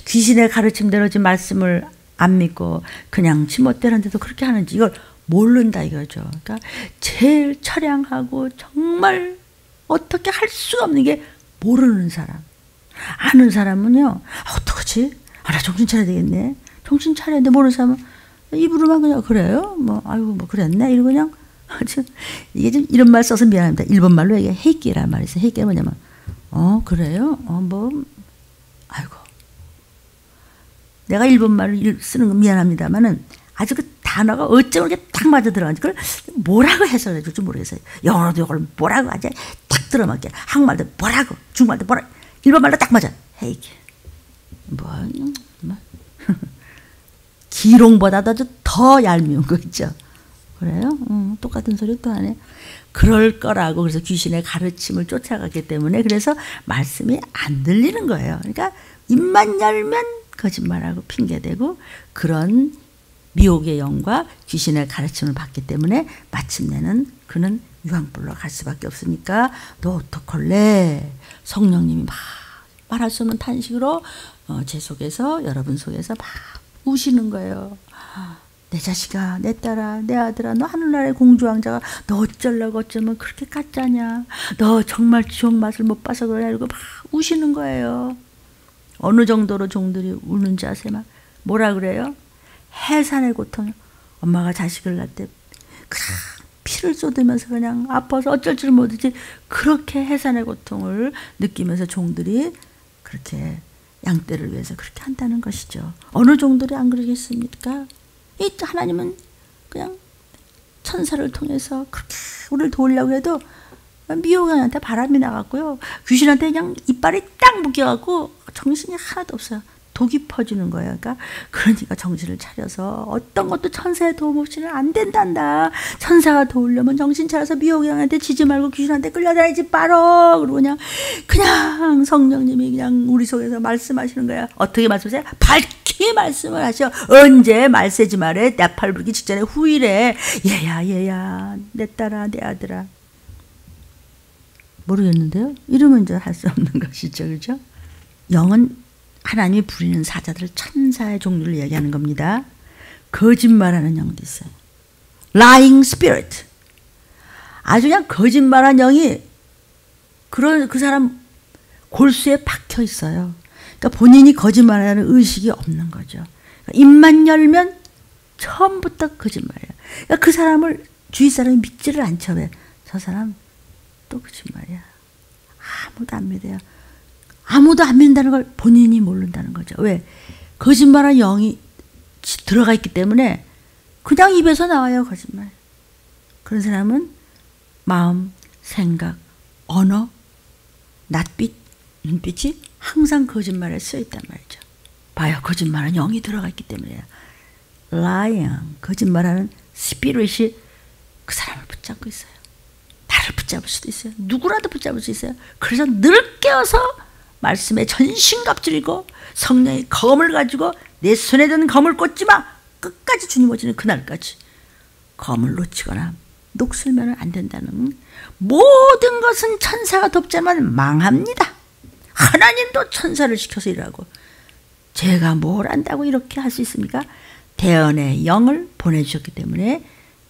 귀신의 가르침대로 지금 말씀을 안 믿고 그냥 지멋대로인데도 그렇게 하는지 이걸 모른다 이거죠. 그러니까 제일 처량하고 정말 어떻게 할 수가 없는 게 모르는 사람. 아는 사람은요, 어떡하지? 나 정신 차려야 되겠네. 정신 차려야 돼. 모르는 사람은 입으로만 그냥 그래요? 뭐 아이고 뭐 그랬네. 이러고 그냥 이게 좀 이런 말 써서 미안합니다. 일본말로 이게 헤이끼란 말이 있어요. 헤이끼가 뭐냐면 그래요? 뭐 아이고 내가 일본말을 쓰는 건 미안합니다만은 아주 그 단어가 어쩜 이렇게 딱 맞아 들어가는지 그걸 뭐라고 해석해 줄지 모르겠어요. 영어로도 이걸 뭐라고 하지? 딱 들어맞게. 한국말도 뭐라고, 중국말도 뭐라고, 일본말로 딱 맞아. 헤이끼. 뭐 기롱보다도 더 얄미운 거 있죠. 그래요? 똑같은 소리 또 하네. 그럴 거라고 그래서 귀신의 가르침을 쫓아갔기 때문에 그래서 말씀이 안 들리는 거예요. 그러니까 입만 열면 거짓말하고 핑계대고 그런 미혹의 영과 귀신의 가르침을 받기 때문에 마침내는 그는 유황불로 갈 수밖에 없으니까 너 어떡할래? 성령님이 막 말할 수 없는 탄식으로 제 속에서 여러분 속에서 막 우시는 거예요. 내 자식아, 내 딸아, 내 아들아, 너 하늘나라의 공주왕자가 너 어쩌려고 어쩌면 그렇게 가짜냐? 너 정말 지옥 맛을 못 봐서 그러냐? 이러고 막 우시는 거예요. 어느 정도로 종들이 우는지 아세요? 막 뭐라 그래요? 해산의 고통. 엄마가 자식을 낳을 때 피를 쏟으면서 그냥 아파서 어쩔 줄 모르지 그렇게 해산의 고통을 느끼면서 종들이 그렇게 양떼를 위해서 그렇게 한다는 것이죠. 어느 종들이 안 그러겠습니까? 이 하나님은 그냥 천사를 통해서 그렇게 우리를 도우려고 해도 미혹한테 바람이 나갔고요. 귀신한테 그냥 이빨이 딱 묶여갖고 정신이 하나도 없어요. 독이 퍼지는 거예요. 그러니까 정신을 차려서 어떤 것도 천사의 도움 없이는 안 된단다. 천사가 도우려면 정신 차려서 미혹양한테 지지 말고 귀신한테 끌려다니지 말어. 그리고 그냥 성령님이 그냥 우리 속에서 말씀하시는 거야. 어떻게 말씀하세요? 밝히 말씀을 하셔. 언제 말세지 말에 나팔 불기 직전에 후일에 얘야 내 딸아 내 아들아. 모르겠는데요. 이러면 이제 할 수 없는 것이죠. 그죠? 영은 하나님이 부리는 사자들 천사의 종류를 얘기하는 겁니다. 거짓말하는 영도 있어요. Lying spirit. 아주 그냥 거짓말한 영이 그 사람 골수에 박혀 있어요. 그러니까 본인이 거짓말하는 의식이 없는 거죠. 그러니까 입만 열면 처음부터 거짓말이에요. 그러니까 그 사람을 주위 사람이 믿지를 않죠. 왜? 저 사람 또 거짓말이야. 아무도 안 믿어요. 아무도 안 믿는다는 걸 본인이 모른다는 거죠. 왜? 거짓말한 영이 들어가 있기 때문에 그냥 입에서 나와요. 거짓말. 그런 사람은 마음, 생각, 언어, 낯빛, 눈빛이 항상 거짓말에 쓰여 있단 말이죠. 봐요. 거짓말한 영이 들어가 있기 때문에요. lying, 거짓말하는 스피릿이 그 사람을 붙잡고 있어요. 나를 붙잡을 수도 있어요. 누구라도 붙잡을 수 있어요. 그래서 늘 깨어서 말씀에 전신갑주리고 성령의 검을 가지고 내 손에 든 검을 꽂지 마. 끝까지 주님 오시는 그날까지 검을 놓치거나 녹슬면 안 된다는 모든 것은 천사가 돕자면 망합니다. 하나님도 천사를 시켜서 일하고 제가 뭘 안다고 이렇게 할 수 있습니까? 대언의 영을 보내주셨기 때문에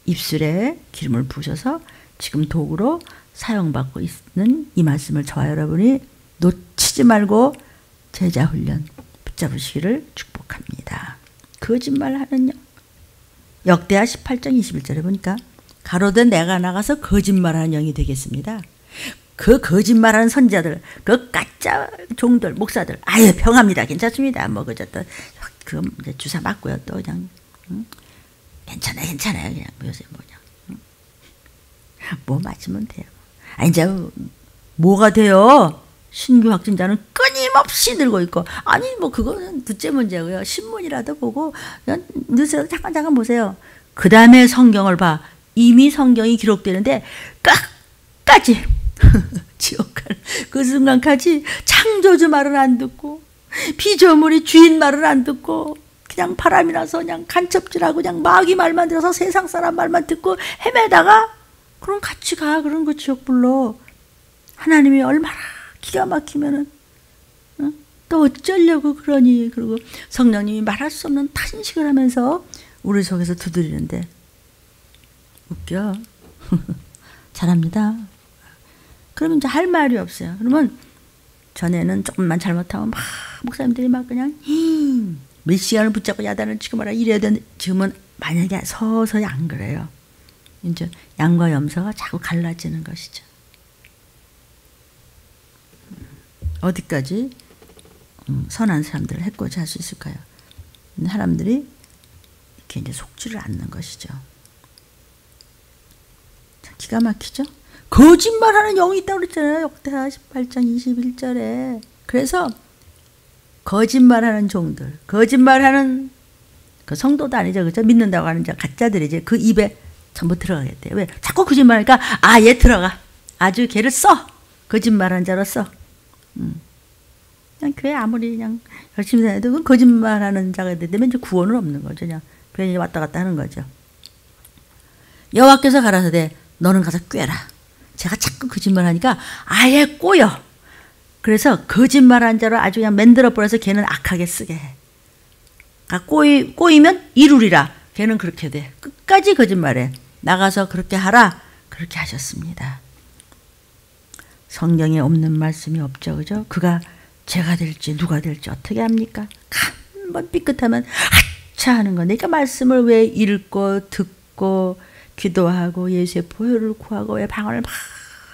입술에 기름을 부으셔서 지금 도구로 사용받고 있는 이 말씀을 저와 여러분이 놓치지 말고 제자 훈련 붙잡으시기를 축복합니다. 거짓말하는 영. 역대하 18장 21절에 보니까 가로되 내가 나가서 거짓말하는 영이 되겠습니다. 그 거짓말하는 선지자들, 그 가짜 종들, 목사들 아예 평합니다. 괜찮습니다. 뭐 그저 또 그 주사 맞고요. 또 그냥 괜찮아요. 그냥 요새 뭐냐 뭐 맞으면 돼요. 이제 뭐가 돼요? 신규 확진자는 끊임없이 늘고 있고, 아니 뭐 그거는 둘째 문제고요. 신문이라도 보고 그냥 뉴스라도 잠깐 보세요. 그 다음에 성경을 봐. 이미 성경이 기록되는데 끝까지 지옥할 그 순간까지 창조주 말을 안 듣고 피조물이 주인 말을 안 듣고 그냥 바람이 나서 그냥 간첩질하고 그냥 마귀 말만 들어서 세상 사람 말만 듣고 헤매다가 그럼 같이 가. 그런 그 지옥 불러. 하나님이 얼마나 기가 막히면은 또 어쩌려고 그러니. 그리고 성령님이 말할 수 없는 탄식을 하면서 우리 속에서 두드리는데 웃겨. 잘합니다. 그러면 이제 할 말이 없어요. 그러면 전에는 조금만 잘못하면 막 목사님들이 막 그냥 몇 시간을 붙잡고 야단을 치고 말아 이래야 되는데 지금은 만약에 서서히 안 그래요. 이제 양과 염소가 자꾸 갈라지는 것이죠. 어디까지 선한 사람들을 해코지 할 수 있을까요? 사람들이 이렇게 이제 속지를 않는 것이죠. 기가 막히죠? 거짓말하는 영이 있다고 그랬잖아요. 역대하 18장 21절에. 그래서 거짓말하는 종들, 거짓말하는 그 성도도 아니죠. 그죠? 믿는다고 하는 자 가짜들이지. 그 입에 전부 들어가겠대요. 왜? 자꾸 거짓말하니까 얘 들어가. 아주 걔를 써. 거짓말하는 자로 써. 그냥 교회 아무리 그냥 열심히 해도 그건 거짓말하는 자가 되면 이제 구원은 없는 거죠. 그냥 괜히 왔다 갔다 하는 거죠. 여호와께서 가라사대 너는 가서 꿰라. 제가 자꾸 거짓말하니까 아예 꼬여. 그래서 거짓말한 자로 아주 그냥 만들어 버려서 걔는 악하게 쓰게 해. 꼬이면 이루리라. 걔는 그렇게 돼. 끝까지 거짓말해. 나가서 그렇게 하라. 그렇게 하셨습니다. 성경에 없는 말씀이 없죠. 그죠? 그가 죄가 될지 누가 될지 어떻게 합니까? 한 번 삐끗하면 하차 하는 건데. 그러니까 말씀을 왜 읽고 듣고 기도하고 예수의 보혈을 구하고 왜 방언을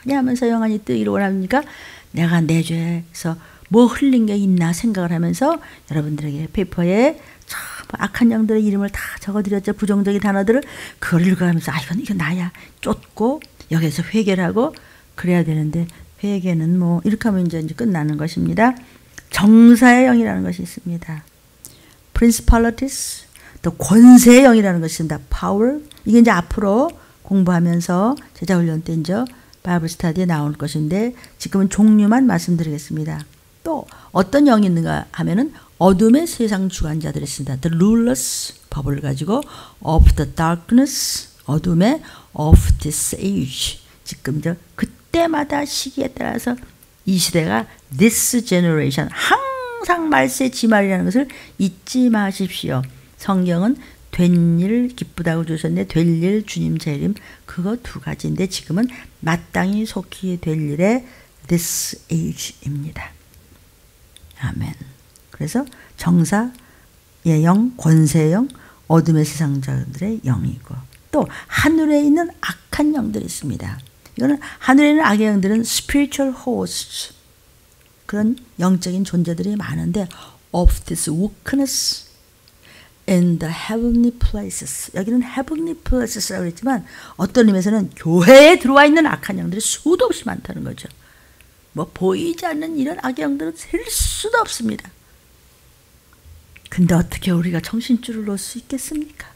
많이 하면서 영안이 뜨기를 원합니까? 내가 내 죄에서 뭐 흘린 게 있나 생각을 하면서 여러분들에게 페이퍼에 참 악한 영들의 이름을 다 적어드렸죠. 부정적인 단어들을 그걸 읽어가면서 이건 나야 쫓고 여기서 회개를 하고 그래야 되는데 회개는 뭐 이렇게 하면 이제 끝나는 것입니다. 정사의 영이라는 것이 있습니다. Principalities, 또 권세의 영이라는 것이 있습니다. Power. 이게 이제 앞으로 공부하면서 제자훈련 때 이제 바이블 스터디에 나올 것인데 지금은 종류만 말씀드리겠습니다. 또 어떤 영이 있는가 하면은 어둠의 세상 주관자들이 있습니다. The rulers, 법을 가지고 of the darkness, 어둠의 of this age. 지금 그때마다 시기에 따라서 이 시대가 this generation, 항상 말세 지말이라는 것을 잊지 마십시오. 성경은 된 일 기쁘다고 주셨는데 될 일 주님 재림 그거 두 가지인데 지금은 마땅히 속히 될 일의 this age입니다. 아멘. 그래서 정사의 영, 권세의 영, 어둠의 세상자들의 영이고 또 하늘에 있는 악한 영들이 있습니다. 이거는 하늘에 있는 악의 영들은 spiritual hosts, 그런 영적인 존재들이 많은데 of this wickedness in the heavenly places. 여기는 heavenly places라고 했지만 어떤 의미에서는 교회에 들어와 있는 악한 영들이 수도 없이 많다는 거죠. 뭐 보이지 않는 이런 악의 영들은 셀 수도 없습니다. 근데 어떻게 우리가 정신줄을 놓을 수 있겠습니까?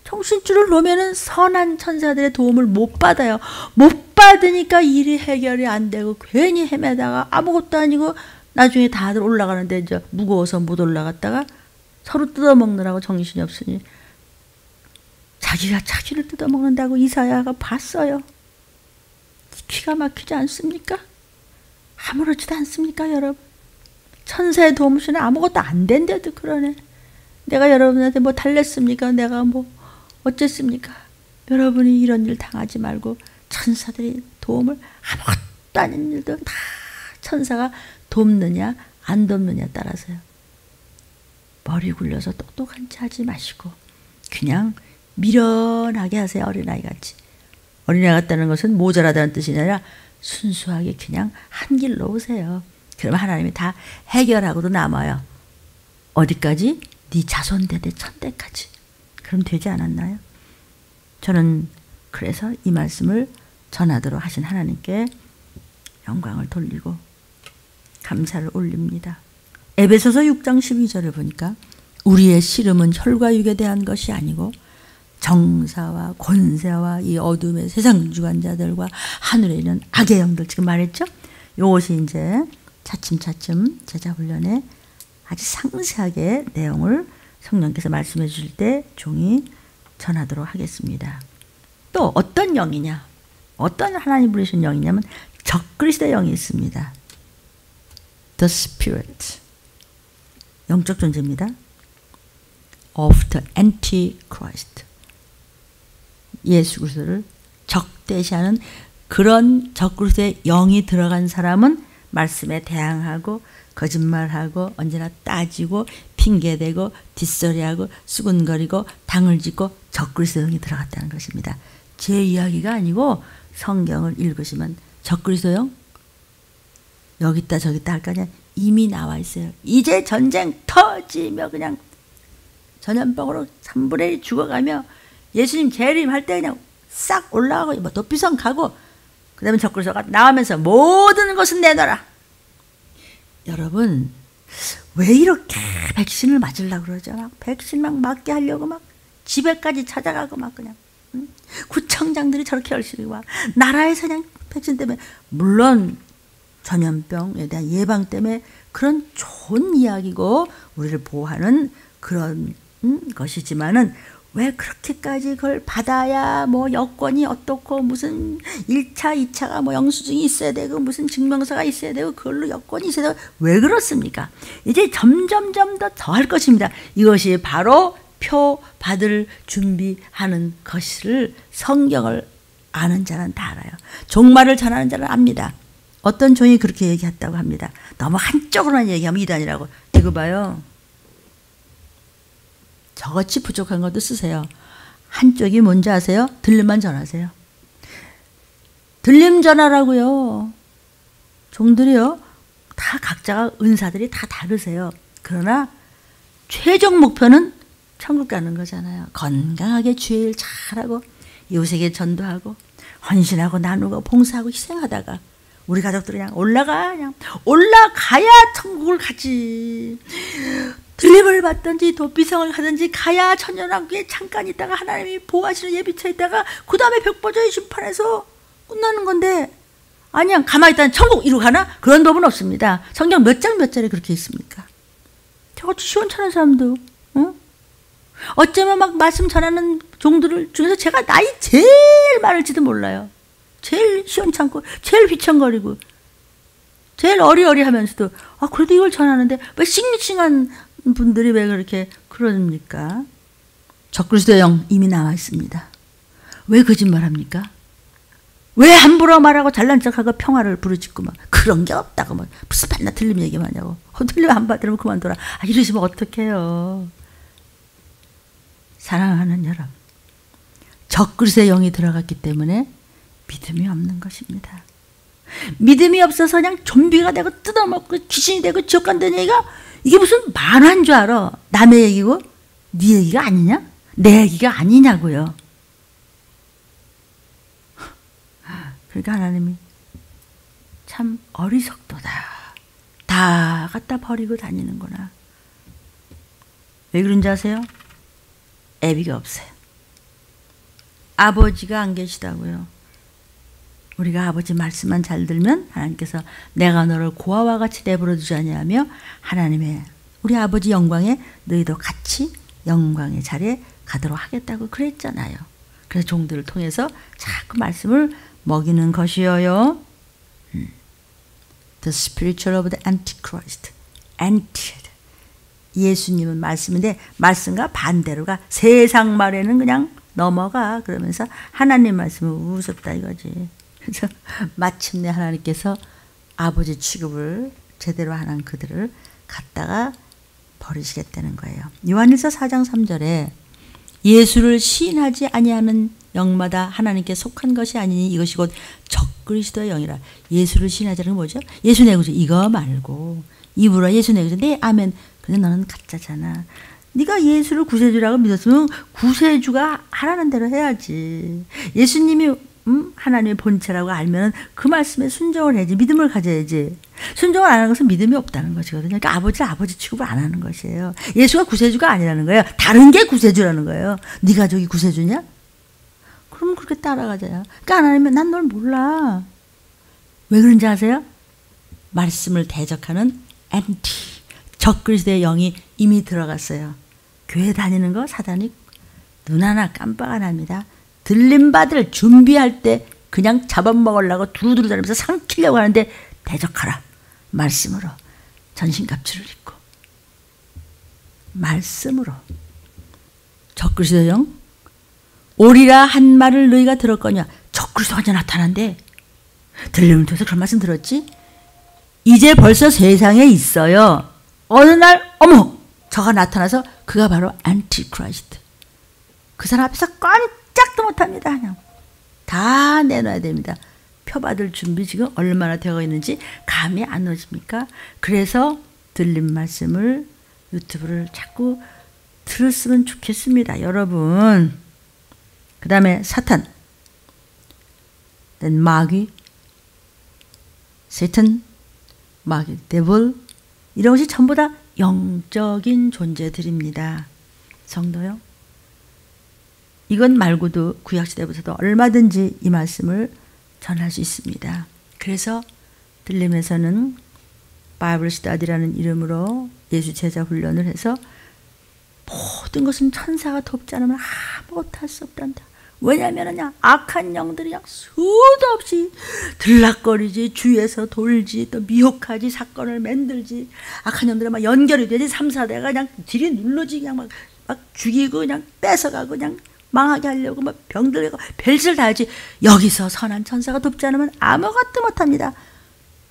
정신줄을 놓으면 선한 천사들의 도움을 못 받아요. 못 받으니까 일이 해결이 안 되고 괜히 헤매다가 아무것도 아니고 나중에 다들 올라가는데 이제 무거워서 못 올라갔다가 서로 뜯어먹느라고 정신이 없으니 자기가 자기를 뜯어먹는다고 이사야가 봤어요. 기가 막히지 않습니까? 아무렇지도 않습니까 여러분? 천사의 도움 없이는 아무것도 안 된대도 그러네. 내가 여러분한테 뭐 달랬습니까? 내가 뭐 어쨌습니까? 여러분이 이런 일 당하지 말고 천사들이 도움을 아무것도 아닌 일도 다 천사가 돕느냐 안 돕느냐에 따라서요. 머리 굴려서 똑똑한 체 하지 마시고 그냥 미련하게 하세요. 어린아이같이. 어린아이 같다는 것은 모자라다는 뜻이 아니라 순수하게 그냥 한 길로 오세요. 그러면 하나님이 다 해결하고도 남아요. 어디까지? 네 자손대대 천대까지. 그럼 되지 않았나요? 저는 그래서 이 말씀을 전하도록 하신 하나님께 영광을 돌리고 감사를 올립니다. 에베소서 6장 12절을 보니까 우리의 씨름은 혈과 육에 대한 것이 아니고 정사와 권세와 이 어둠의 세상 주관자들과 하늘에 있는 악의 영들, 지금 말했죠? 이것이 이제 차츰차츰 제자훈련에 아주 상세하게 내용을 성령께서 말씀해 주실 때 종이 전하도록 하겠습니다. 또 어떤 영이냐? 어떤 하나님 부르신 영이냐면 적그리스도의 영이 있습니다. The Spirit. 영적 존재입니다. Of the Antichrist. 예수 그리스도를 적대시하는 그런 적그리스도의 영이 들어간 사람은 말씀에 대항하고 거짓말하고 언제나 따지고 핑계대고 뒷소리하고 수군거리고 당을 짓고 적그리스도 영이 들어갔다는 것입니다. 제 이야기가 아니고 성경을 읽으시면 적그리스도 영 여기 있다 저기 있다 할 거 아니야. 이미 나와 있어요. 이제 전쟁 터지며 그냥 전염병으로 3분의 1 죽어가며 예수님 재림할 때 그냥 싹 올라가고 뭐 높이성 가고 그 다음에 적그리스도가 나오면서 모든 것은 내놔라. 여러분 왜 이렇게 백신을 맞으려고 그러죠? 막 백신 막 맞게 하려고 막 집에까지 찾아가고 막 그냥 구청장들이 저렇게 열심히 막 나라에서 그냥 백신 때문에 물론 전염병에 대한 예방 때문에 그런 좋은 이야기고 우리를 보호하는 그런 것이지만은 왜 그렇게까지 그걸 받아야 뭐 여권이 어떻고 무슨 1차, 2차가 뭐 영수증이 있어야 되고 무슨 증명서가 있어야 되고 그걸로 여권이 있어야 되고 왜 그렇습니까? 이제 점점점 더 할 것입니다. 이것이 바로 표 받을 준비하는 것을 성경을 아는 자는 다 알아요. 종말을 전하는 자는 압니다. 어떤 종이 그렇게 얘기했다고 합니다. 너무 한쪽으로만 얘기하면 이단이라고. 이거 봐요. 저같이 부족한 것도 쓰세요. 한쪽이 뭔지 아세요? 들림만 전하세요. 들림 전하라고요. 종들이요. 다 각자가 은사들이 다 다르세요. 그러나 최종 목표는 천국 가는 거잖아요. 건강하게 주의 일 잘하고 이웃에게 전도하고 헌신하고 나누고 봉사하고 희생하다가 우리 가족들이 그냥 올라가야 천국을 가지. 들림을 받든지 도피성을 가든지 가야 천년왕국에 잠깐 있다가 하나님이 보호하시는 예비처에 있다가 그 다음에 백보자의 심판에서 끝나는 건데 아니야 가만히 있다는 천국 이루 가나? 그런 법은 없습니다. 성경 몇 장 몇 절에 그렇게 있습니까? 저같이 시원찮은 사람도 어쩌면 막 말씀 전하는 종들 중에서 제가 나이 제일 많을지도 몰라요. 제일 시원찮고 제일 휘청거리고 제일 어리어리하면서도 그래도 이걸 전하는데 왜 싱싱한 분들이 왜 그렇게 그러십니까? 적그리스도의 영 이미 나와 있습니다. 왜 거짓말합니까? 왜 함부로 말하고 잘난 척하고 평화를 부르짖고 막 그런 게 없다고 막 무슨 맨날 들림 얘기만 하냐고. 들리면 안 받으면 그만둬라. 이러시면 어떡해요. 사랑하는 여러분, 적그리스도의 영이 들어갔기 때문에 믿음이 없는 것입니다. 믿음이 없어서 그냥 좀비가 되고 뜯어먹고 귀신이 되고 지옥 간다는 얘기가 이게 무슨 만화인 줄 알아. 남의 얘기고 네 얘기가 아니냐? 내 얘기가 아니냐고요. 그러니까 하나님이 참 어리석도다. 다 갖다 버리고 다니는구나. 왜 그런지 아세요? 애비가 없어요. 아버지가 안 계시다고요. 우리가 아버지 말씀만 잘 들면 하나님께서 내가 너를 고아와 같이 내버려 두지 아니하며 하나님의 우리 아버지 영광에 너희도 같이 영광의 자리에 가도록 하겠다고 그랬잖아요. 그래서 종들을 통해서 자꾸 말씀을 먹이는 것이어요. The spiritual of the Antichrist. 예수님은 말씀인데 말씀과 반대로가 세상 말에는 그냥 넘어가 그러면서 하나님 말씀은 우습다 이거지. 그래서 마침내 하나님께서 아버지 취급을 제대로 하는 그들을 갖다가 버리시겠다는 거예요. 요한일서 4장 3절에 예수를 시인하지 아니하는 영마다 하나님께 속한 것이 아니니 이것이 곧 적그리스도의 영이라. 예수를 시인하지 않는 건 뭐죠? 예수 내 구주 이거 말고 입으로 예수 내 구주 네 아멘. 근데 너는 가짜잖아. 네가 예수를 구세주라고 믿었으면 구세주가 하라는 대로 해야지. 예수님이 하나님의 본체라고 알면 그 말씀에 순종을 해야지, 믿음을 가져야지. 순종을 안 하는 것은 믿음이 없다는 것이거든요. 그러니까 아버지를 아버지 취급을 안 하는 것이에요. 예수가 구세주가 아니라는 거예요. 다른 게 구세주라는 거예요. 네 가족이 구세주냐? 그럼 그렇게 따라가자요. 그러니까 하나님은 난 널 몰라. 왜 그런지 아세요? 말씀을 대적하는 엔티, 적그리스도의 영이 이미 들어갔어요. 교회 다니는 거 사단이 눈 하나 깜빡 안 합니다. 들림받을 준비할 때 그냥 잡아먹으려고 두루두루 다니면서 삼키려고 하는데 대적하라. 말씀으로 전신갑주를 입고 말씀으로. 적그리스도 영 오리라 한 말을 너희가 들었거냐. 적그리스도가 이제 나타난대. 들림을 통해서 그런 말씀 들었지? 이제 벌써 세상에 있어요. 어느 날 어머 저가 나타나서 그가 바로 안티크라이스트. 그 사람 앞에서 꼼짝도 못합니다. 그냥 다 내놔야 됩니다. 표받을 준비 지금 얼마나 되어 있는지 감이 안 오십니까? 그래서 들린 말씀을 유튜브를 자꾸 들었으면 좋겠습니다. 여러분. 그 다음에 사탄, 마귀, 세탄, 마귀, 데블, 이런 것이 전부 다 영적인 존재들입니다. 성도요. 이건 말고도 구약시대부터도 얼마든지 이 말씀을 전할 수 있습니다. 그래서 들림에서는 바이블 스터디라는 이름으로 예수 제자 훈련을 해서 모든 것은 천사가 돕지 않으면 아무것도 할 수 없단다. 왜냐하면 악한 영들이 수도 없이 들락거리지, 주위에서 돌지, 또 미혹하지, 사건을 만들지, 악한 영들이 막 연결이 되지, 3, 4대가 그냥 뒤리 눌러지, 그냥 막 죽이고, 그냥 뺏어가고, 그냥 망하게 하려고 막 병들고 별짓을 다 하지. 여기서 선한 천사가 돕지 않으면 아무것도 못합니다.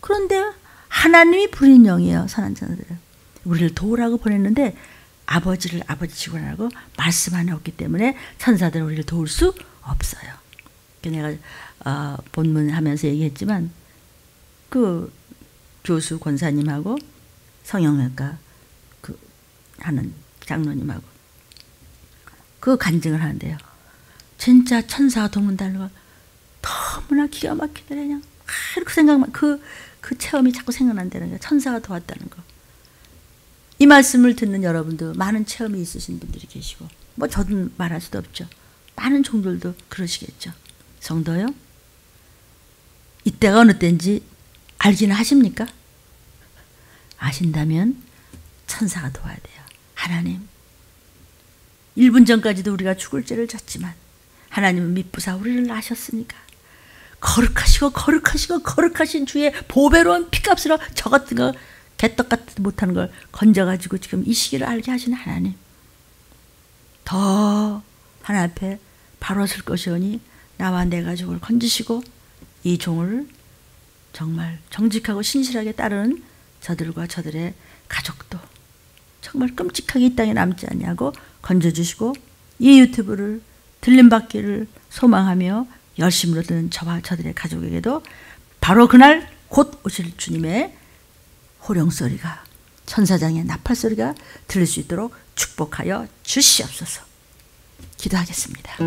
그런데 하나님이 부린 영이에요. 선한 천사들은 우리를 도우라고 보냈는데 아버지를 아버지 취급 안 하고 말씀 안에 없기 때문에 천사들은 우리를 도울 수 없어요. 내가 본문 하면서 얘기했지만 그 교수 권사님하고 성형외과 그 하는 장로님하고 그 간증을 하는데요. 진짜 천사가 돕는다는 거 너무나 기가 막히더래. 그냥 이렇게 생각만 그 체험이 자꾸 생각난다는 거예요. 천사가 도왔다는 거. 이 말씀을 듣는 여러분도 많은 체험이 있으신 분들이 계시고 뭐 저도 말할 수도 없죠. 많은 종들도 그러시겠죠. 성도요. 이때가 어느 때인지 알기는 하십니까? 아신다면 천사가 도와야 돼요. 하나님 1분 전까지도 우리가 죽을 죄를 졌지만 하나님은 미쁘사 우리를 낳으셨으니까 거룩하신 주의 보배로운 피값으로 저 같은 거 개떡 같은 못하는 걸 건져가지고 지금 이 시기를 알게 하신 하나님, 더 하나님 앞에 바로 설 것이오니 나와 내 가족을 건지시고 이 종을 정말 정직하고 신실하게 따르는 저들과 저들의 가족도 정말 끔찍하게 이 땅에 남지 않냐고 건져주시고 이 유튜브를 들림받기를 소망하며 열심으로 듣는 저와 저들의 가족에게도 바로 그날 곧 오실 주님의 호령소리가, 천사장의 나팔소리가 들릴 수 있도록 축복하여 주시옵소서. 기도하겠습니다.